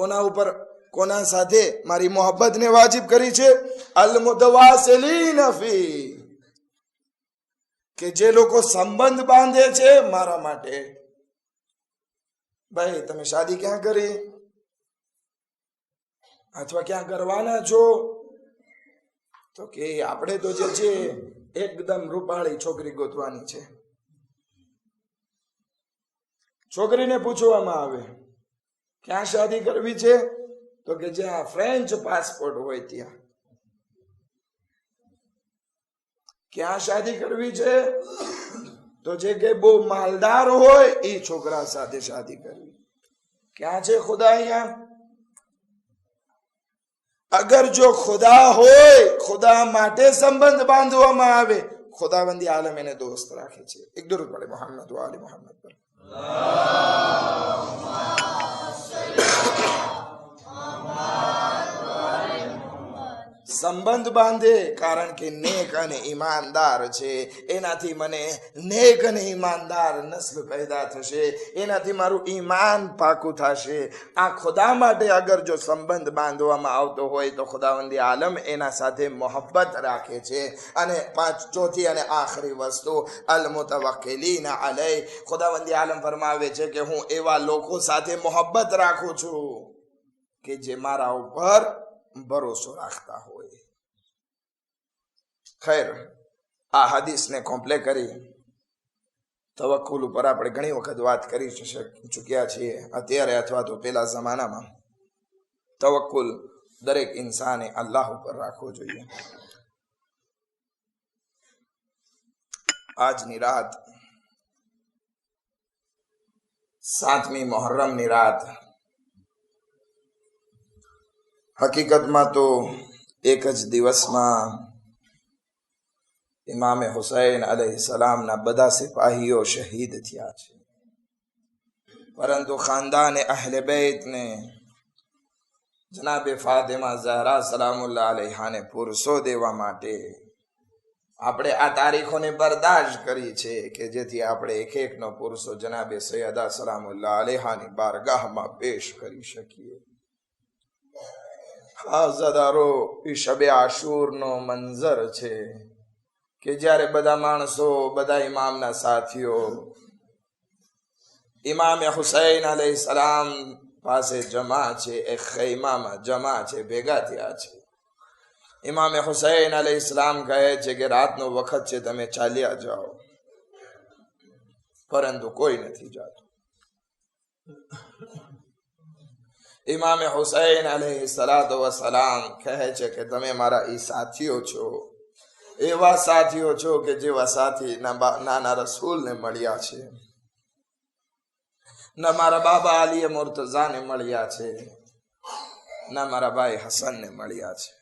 કોના સાથે મારી મોહબ્બતને વાજિબ કરી છે? અલ મુતવાસિલીન ફી, કે જે લોકો સંબંધ બાંધે છે મારા માટે. ભાઈ તમે શાદી ક્યાં કરી અથવા ક્યાં કરવાના છો? તો કે આપણે તો જે છે એકદમ રૂપાળી છોકરી ગોતવાની છે. છોકરીને પૂછવામાં આવે ક્યાં શાદી કરવી છે? તો કે જ્યાં ફ્રેન્ચ પાસપોર્ટ હોય ત્યાં. ક્યાં શાદી કરવી છે? તો જે કે બહુ માલદાર હોય એ છોકરા સાથે શાદી કરવી. ક્યાં છે ખુદા? અહીંયા. અગર જો ખુદા હોય, ખુદા માટે સંબંધ બાંધવામાં આવે, ખુદાવંદી આલમ એને દોસ્ત રાખે છે. એક દુરૂદ પડે મોહમ્મદ વ આલી મોહમ્મદ પર. સંબંધ બાંધે કારણ કે નેક અને ઈમાનદાર છે. એનાથી મને નેક અને ઈમાનદાર નસ્લ પેદા થશે, એનાથી મારું ઈમાન પાકું થશે. આ ખુદા માટે અગર જો સંબંધ બાંધવામાં આવતો હોય તો ખુદાવંદી આલમ એના સાથે મોહબ્બત રાખે છે. અને ચોથી અને આખરી વસ્તુ અલ મુતવક્કિલીન અલૈહ, ખુદાવંદી આલમ ફરમાવે છે કે હું એવા લોકો સાથે મોહબ્બત રાખું છું કે જે મારા ઉપર ભરોસો રાખતા હોય. ખૈર, આ હદીસને કોમ્પ્લે કરી તવક્કુલ ઉપર આપણે ઘણી વખત વાત કરી ચૂક્યા છીએ. અત્યારે અથવા તો પેલા જમાનામાં તવક્કુલ દરેક ઇન્સાને અલ્લાહ ઉપર રાખવો જોઈએ. આજની રાત 7મી મુહર્રમની રાત, હકીકતમાં તો એક જ દિવસમાં ઇમામે હુસૈન અલૈહિસ્સલામના બધા સિપાહીઓ શહીદ થયા છે. પરંતુ ખાનદાન અહલે બેતને જનાબે ફાતિમા ઝહરા સલામુલ્લાહ અલૈહાને પુરસો દેવા માટે આપણે આ તારીખોને બરદાશ્ત કરી છે કે જેથી આપણે એક એકનો પુરસો જનાબે સૈયદા સલામુલ્લાહ અલૈહાની બારગાહમાં પેશ કરી શકીએ. હાઝદારો, શબે આશુરનો મંઝર છે કે જ્યારે બધા માણસો, બધા ઇમામના સાથીઓ ઇમામે હુસૈન અલૈહિસ્સલામ પાસે જમા છે, એક ખૈમામાં જમા છે, ભેગા થયા છે. ઇમામે હુસૈન અલૈહિસ્સલામ કહે છે કે રાતનો વખત છે, તમે ચાલ્યા જાઓ. પરંતુ કોઈ નથી જાતું. ઇમામે હુસૈન અલૈહિસ્સલામ કહે છે કે તમે મારા એ સાથીઓ છો, એવા સાથીઓ છો કે જેવા સાથી નાના રસૂલને મળ્યા છે, ના મારા બાબા અલી મુર્તઝાને મળ્યા છે, ના મારા ભાઈ હસનને મળ્યા છે.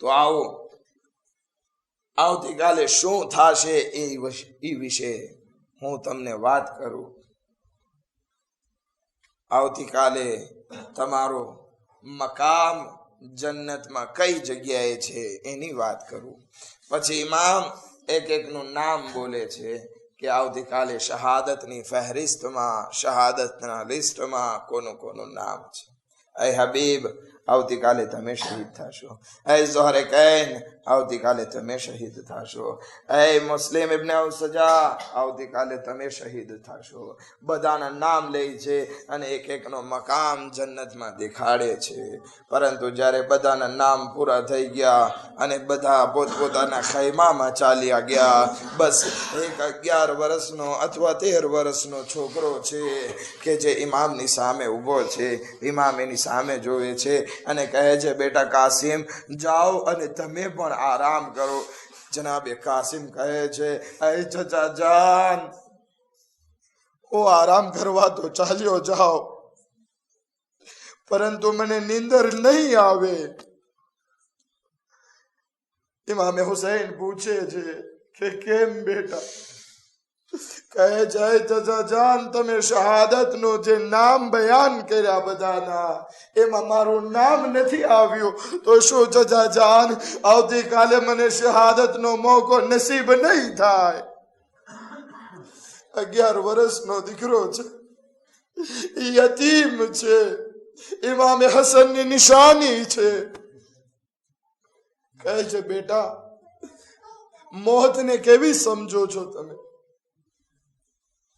તો આવો, આવતીકાલે શું થશે એ વિશે હું તમને વાત કરું. આવતીકાલે તમારો મકામ જન્નતમાં કઈ જગ્યાએ છે એની વાત કરું. પછી ઇમામ એક એકનું નામ બોલે છે કે આવતીકાલે શહાદતની ફહેરિસ્તમાં, શહાદતના લિસ્ટમાં કોનું કોનું નામ છે. એ હબીબ, આવતીકાલે તમે શહીદ થશો. એ ઝોહરે કૈન, આવતીકાલે તમે શહીદ થશો. એ મુસ્લિમ ઇબ્ન ઉસજા, આવતીકાલે તમે શહીદ થશો. બધાના નામ લે છે અને એક એકનો મકામ જન્નતમાં દેખાડે છે. પરંતુ જ્યારે બધાના નામ પૂરા થઈ ગયા અને બધા પોતપોતાના ખૈમામાં ચાલ્યા ગયા, બસ એક 11 વર્ષનો અથવા 13 વર્ષનો છોકરો છે કે જે ઇમામની સામે ઊભો છે. ઇમામ એની સામે જોવે છે અને કહે છે, બેટા કાસિમ, જાઓ અને તમે પણ આરામ કરો. જનાબે કાસિમ કહે છે, અરે ચચા જાન, હું આરામ કરવા તો ચાલ્યો જાઓ, પરંતુ મને નીંદર નહીં આવે. ઇમામે હુસૈન પૂછે છે કે કેમ બેટા, કહે જાય ચચા જાન, તમે શહાદત નું જે નામ બયાન કર્યા બધાના, એમાં મારું નામ નથી આવ્યું, તો શું ચચા જાન આવતીકાલે મને શહાદત નો મોકો નસીબ નહીં થાય? 11 વર્ષનો દીકરો છે, યતીમ છે, ઇમામે હસન ની નિશાની છે. કહે છે બેટા, મોત ને કેવી સમજો છો તમે?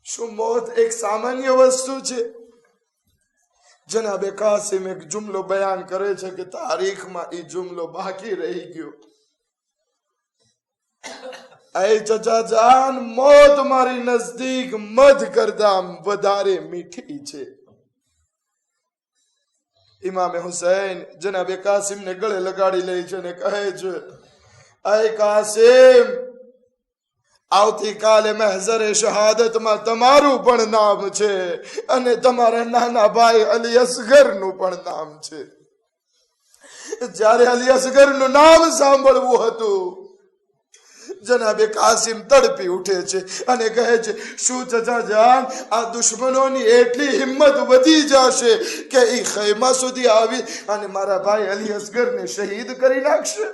શું મોત એક સામાન્ય વસ્તુ છે? જનાબે કાસિમ એક જુમલો બયાન કરે છે કે તારીખમાં એ જુમલો બાકી રહી ગયો. એ ચચા જાન, મોત મારી નજદીક મધ કરતા વધારે મીઠી છે. ઇમામે હુસૈન જનાબે કાસિમ ને ગળે લગાડી લે છે અને કહે છે, એ કાસિમ, આવતીકાલે મહેઝરે શહાદતમાં તમારું પણ નામ છે અને તમારા નાના ભાઈ અલી અસગર નું પણ નામ છે. જ્યારે અલી અસગર નું નામ સાંભળવું હતું, જનાબે કાસિમ તડપી ઉઠે છે અને કહે છે, શું ચચા જાન, આ દુશ્મનોની એટલી હિંમત વધી જશે કે એ ખૈમા સુધી આવી અને મારા ભાઈ અલી અસગર ને શહીદ કરી નાખશે?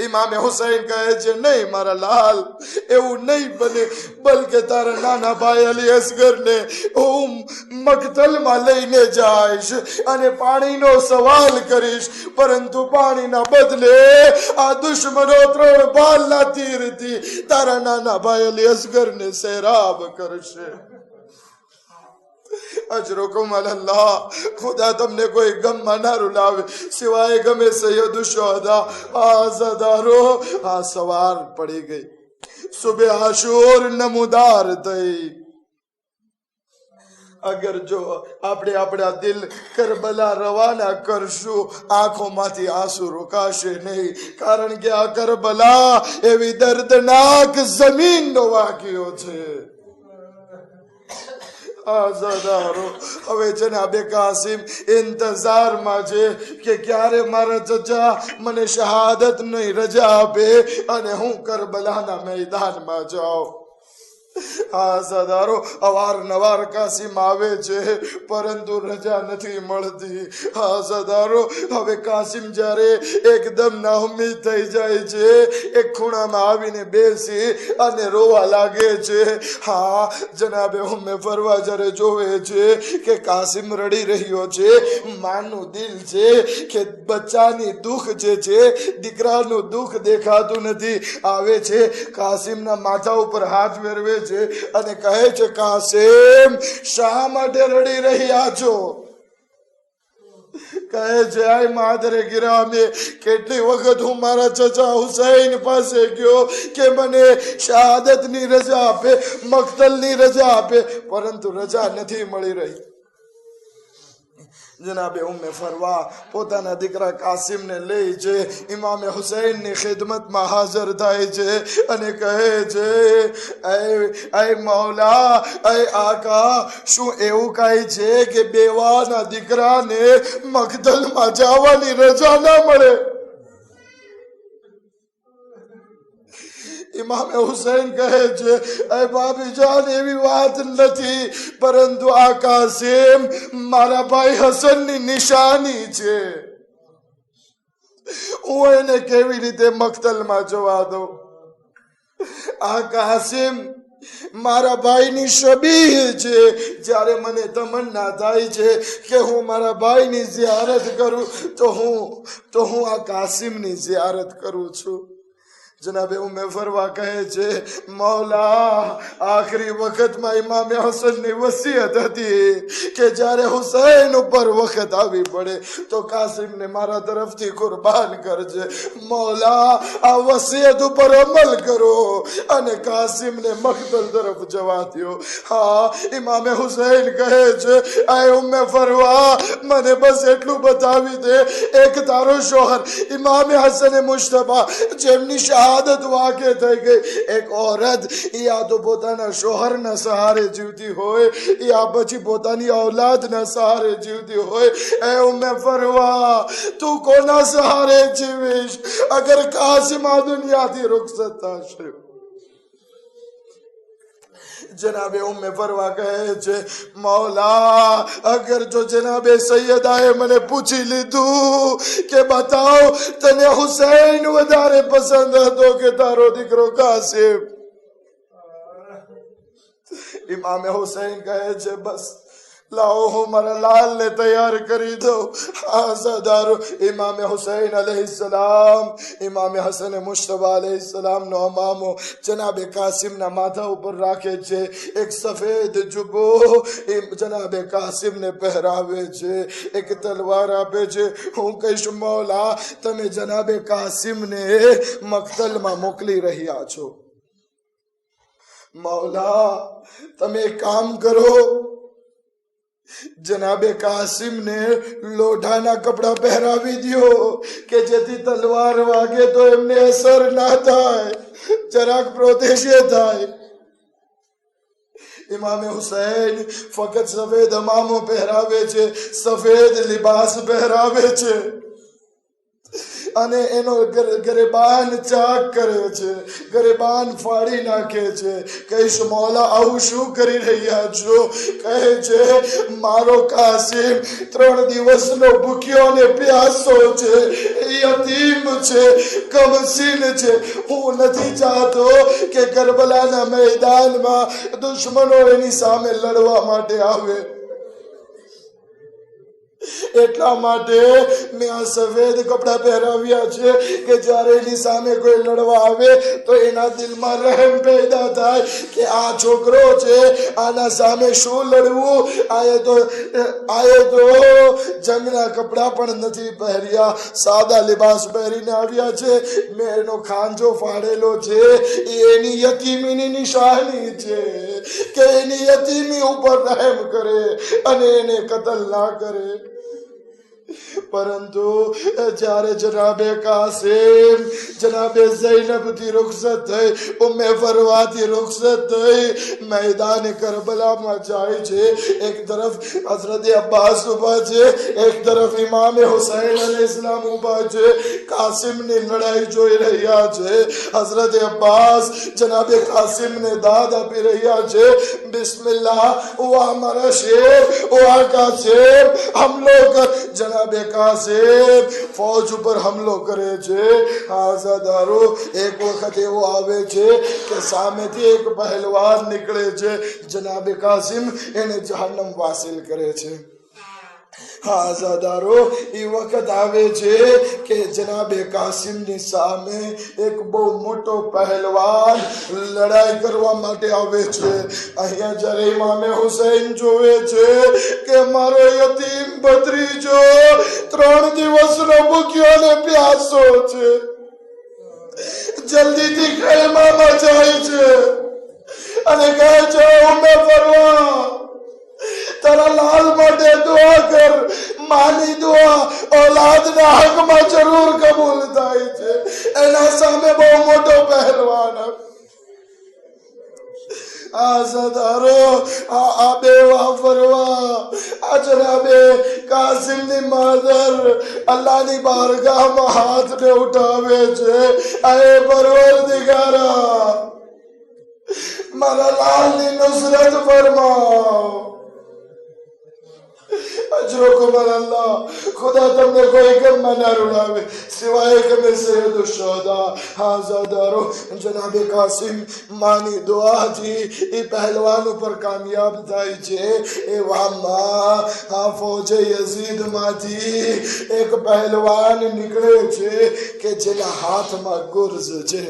ઇમામે હુસૈન કહે છે, નહીં મારા લાલ, એવું નહીં બને, બલકે તારા નાના ભાઈ અલી અસગર ને હું મકતલમાં લઈને જઈશ અને પાણીનો સવાલ કરીશ, પરંતુ પાણીના બદલે આ દુશ્મનો 3 બાલના તીરથી તારા નાના ભાઈ અલી અસગર ને સૈરાબ કરશે. અજરુકુમ અલ્લાહ, ખુદા તમને કોઈ ગમમાં ના રૂલાવે સિવાય ગમે સૈયદ શુહદા આઝાદારો. આ સવાર પડી ગઈ, સુબહ આશુર નમુદાર થઈ. અગર જો આપણે આપણા દિલ કરબલા રવાના કરશું, આંખોમાંથી આંસુ રોકાશે નહીં, કારણ કે આ કરબલા એવી દર્દનાક જમીનનો વાક્યો છે. આઝાદારો હવે જનાબે કાસિમ ઇંતજારમાં છે કે ક્યારે મારા ચચા મને શહાદત ની રજા આપે અને હું કરબલાના મેદાનમાં જાઉં. આઝાદારો અવારનવાર કાસિમ આવે છે, પરંતુ રજા નથી મળતી. આઝાદારો હવે કાસિમ જ્યારે એકદમ નાઉમીદ થઈ જાય છે, એક ખૂણામાં આવીને બેસી અને રોવા લાગે છે. હા, જનાબે ઉમ્મે ફરવા જ્યારે જોવે છે કે કાસિમ રડી રહ્યો છે, માનું દિલ છે કે બચ્ચાની દુઃખ જે છે, દીકરાનું દુઃખ દેખાતું નથી. આવે છે, કાસિમના માથા ઉપર હાથ ફેરવે છે અને કહે છે, કાસિમ, શા માટે રડી રહ્યા છો? કહે છે, આય માદરે ગિરામે, કેટલી વખત હું મારા ચચા હુસૈન પાસે ગયો કે મને શહાદત ની રજા આપે, મક્તલ ની રજા આપે, પરંતુ રજા નથી મળી રહી. જનાબે ઉમ્મે ફરવા પોતાના દીકરા કાસિમને લઈ છે, ઇમામે હુસૈન ની ખિદમતમાં હાજર થાય છે અને કહે છે, એ મૌલા, એ આકા, શું એવું કાંઈ છે કે બેવાના દીકરાને મકતલમાં જવાની રજા ના મળે? ઇમામે હુસૈન કહે છે, એ ભાભી જાન, એવી વાત નથી, પરંતુ આ કાસિમ મારા ભાઈ હસન ની નિશાની છે. હું એને કેવી રીતે મક્તલમાં જવા દઉં? આ કાસિમ મારા ભાઈની શબીહ છે. જ્યારે મને તમન્ના થાય છે કે હું મારા ભાઈની ઝિયારત કરું, તો હું આ કાસિમની ઝિયારત કરું છું. જનાબે ઉમ્મે ફરવા કહે છે, મૌલા, આખરી વખતમાં ઇમામે હસનની વસિયત હતી કે જ્યારે હુસૈન ઉપર વખત આવી પડે તો કાસિમને મારા તરફથી કુરબાન કરજે. મૌલા, આ વસિયત ઉપર અમલ કરો અને કાસિમને મકતલ તરફ જવા દો. હા, ઇમામે હુસૈન કહે છે, આ ઉમ્મે ફરવા, મને બસ એટલું બતાવી દે, એક તારો શોહર ઇમામે હસન મુશ્તબા, જેમની આદત વાકે થઈ ગઈ, એક औरत યા તો પોતાના શોહરના સહારે જીવતી હોય, યા પછી પોતાની ઔલાદના સહારે જીવતી હોય. એ ઉમ્મે ફરવા, તું કોના સહારે જીવીશ અગર કાસિમ આ દુનિયાથી રૂખસત થશે? जनाबे उम्मे फरवा कहे छे मौला अगर जो जनाबे सैयदाए मने पूछी लीधु के बताओ तने हुसैन वधारे पसंद हतो के तारो दीकरो कासिम, इमाम हुसैन कहे छे बस लाओ हूँ मारा लाल ने तैयार करी दो। आजादारो इमाम हुसैन अलैहिस्सलाम इमाम हसन मुश्तबा अलैहिस्सलाम नो मामो जनाबे कासिम ना माथा ऊपर राखे छे। एक सफेद जुबो जनाबे कासिम ने पहरावे छे, एक तलवार आपे छे। हूँ कहीश मौला तमे जनाबे कासिम ने मक्तल में मोकली रह्या छो, मौला तमे काम करो जनाबे कासिम ने लोढ़ाना कपड़ा पहरावी दियो के जेथी तलवार वागे तो एमने असर ना थाय, जराक प्रोटेक्शन थाय। इमाम हुसैन फकत सफेद अमामो पहरावे छे, सफेद लिबास पहरावे छे અને એનો ગરેબાન ચાક કરે છે, ગરેબાન ફાડી નાખે છે। કહીશ મૌલા આવું શું કરી રહ્યા છો? કહે છે મારો કાસિમ 3 દિવસનો ભૂખ્યો ને પ્યાસો છે, યતીમ છે, કમસીન છે। હું નથી ચાહતો કે કરબલાના મેદાનમાં દુશ્મનો એની સામે લડવા માટે આવે, એટલા માટે મેં આ સફેદ કપડા પહેરાવ્યા છે કે જ્યારે એની સામે કોઈ લડવા આવે તો એના દિલમાં રહેમ પેદા થાય કે આ છોકરો છે, આના સામે શું લડવું। આએ તો જંગના કપડા પણ નથી પહેર્યા, સાદા લિબાસ પહેરીને આવ્યા છે। મેં એનો ખાંજો ફાડેલો છે, એની યતીમીની નિશાની છે કે એની યતીમી ઉપર રહેમ કરે અને એને કતલ ના કરે। परंतु जारे जनाबे कासिम जनाबे ज़ैनब थी रुखसत थई, उम्मे फरवा थी रुखसत थई, मैदान करबला में जाए छे। एक तरफ हजरत अब्बास उभा छे, एक तरफ इमाम हुसैन अलैहिस्सलाम उभा छे। कासिम ने लड़ाई जोई रह्या छे। हजरत अब्बास जनाबे कासिम ने दाद आपी रह्या छे, बिस्मिल्लाह ओ हमारा शेर, ओ आका शेर हमलो कर। जनाबे कासिम फौज पर हमलो करे छे। आजादारो एक वखत एवो आवे छे के सामेथी एक पहलवान निकले छे, जनाबे कासिम एने जहन्नम वासिल करे छे। आजादारो ई वखत आवे छे के जनाबे कासिम नी सामे एक बहु मोटो पहलवान लड़ाई करवा माटे आवे छे। अहिया जरे इमाम हुसैन जोवे छे के मारो यतीम भत्रीजो 3 દિવસનો ભૂખ્યો ને પ્યાસો છે, જલ્દીથી ખેમામાં જાય છે અને કહે છે ઉમ્મે ફરવા तारा लाल माटे दुआ कर, मानी दुआ औलाद ना हक में जरूर कबूल थाय छे। एना सामे बहु मोटो पहलवान आजादारो आबे वाफरवा आ जनाबे कासिम नी मादर अल्लाह नी बारगाह में हाथ ने उठावे छे, आए परवरदिगारा मारा लाल नी नुसरत फरमाओ। अजरो को अल्लाह खुदा तुमने कोई गम ना रुलावे सिवाय के में सैयद शुहदा। आजादारो जनाबे कासिम मानी दुआ थी ई पहलवान पर कामयाब थाई छे। ए वामा आ फौज यजीद माथी एक पहलवान निकले छे के जेना हाथ में गुर्ज छे।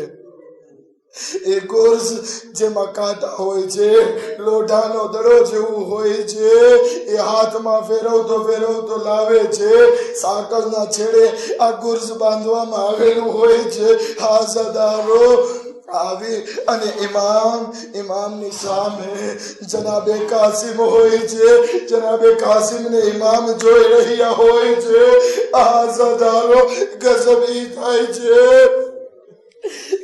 ए गुर्ज जेमा कांटा होय छे, लोढ़ानो दड़ो जेवुं होय छे। ए हाथ में फेरवतो लावे छे, साकल ना छेड़े आ गुर्ज बांधवामां आवेલું होय छे। हाजदारो आवी अने इमाम नी सामे जनाबे कासिम होय छे। जनाबे कासिम ने इमाम जोई रह्या होय छे। हाजदारो गजब ई थाय छे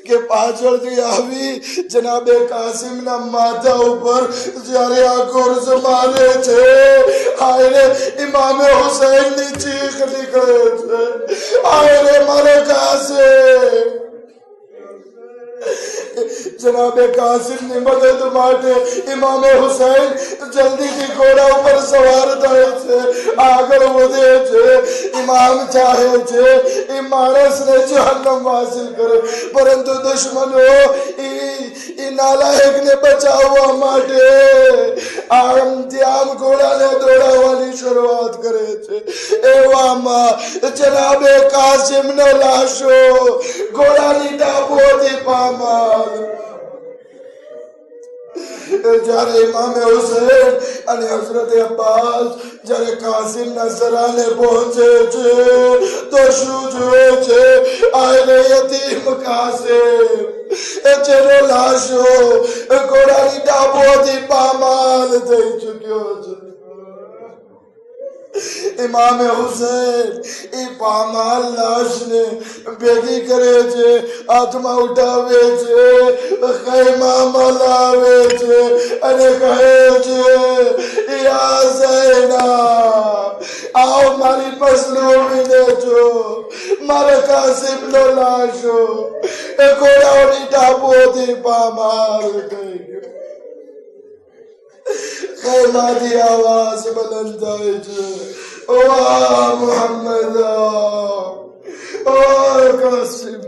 के पाछळथी आवी जनाबे कासिम ना माथा ऊपर જ્યારે આ ગુર્જ મારે છે, હાય રે ઇમામ હુસૈન ની ચીખ નીકળે છે, હાય રે મારો કાસિમ। જનાબે કાસિમની મદદ માટે ઇમામે હુસૈન જલ્દીથી ઘોડા ઉપર સવાર થાય છે, આગળ વધે છે. ઇમામ ચાહે છે એ માણસને જહન્નમ હાસિલ કરે, પરંતુ દુશ્મનો એ નાલાયકને બચાવવા માટે આમથી આમ ઘોડાને દોડાવવાની શરૂઆત કરે છે. એવામાં જનાબે કાસિમનો લાશો ઘોડાની ટાપુઓથી પામાલ. જ્યારે ઇમામે હુસૈન અને હઝરત અબ્બાસ જ્યારે કાસિમના સરાને પહોંચે છે તો શું જુએ છે? આયને યતીમ કાસિમ જેનો લાશો ઘોડાની ટાપુઓથી પામાલ થઈ ચૂક્યો છે. ઇમામે હુસૈન એ પામાલ લાશને ભેગી કરે છે, હાથમાં ઉઠાવે છે, ખૈમામાં લાવે છે અને કહે છે, યા ઝૈના, આવો મારી મસલૂમીને જો. મારા કાસિમનો લાશો એ ઘોડાઓની ટાપુઓથી પામાલ થઈ ગયો. ખૈમાથી આવાજ બુલંદ થાય છે, ઓ મોહમ્મદ, ઓ કાસિમ.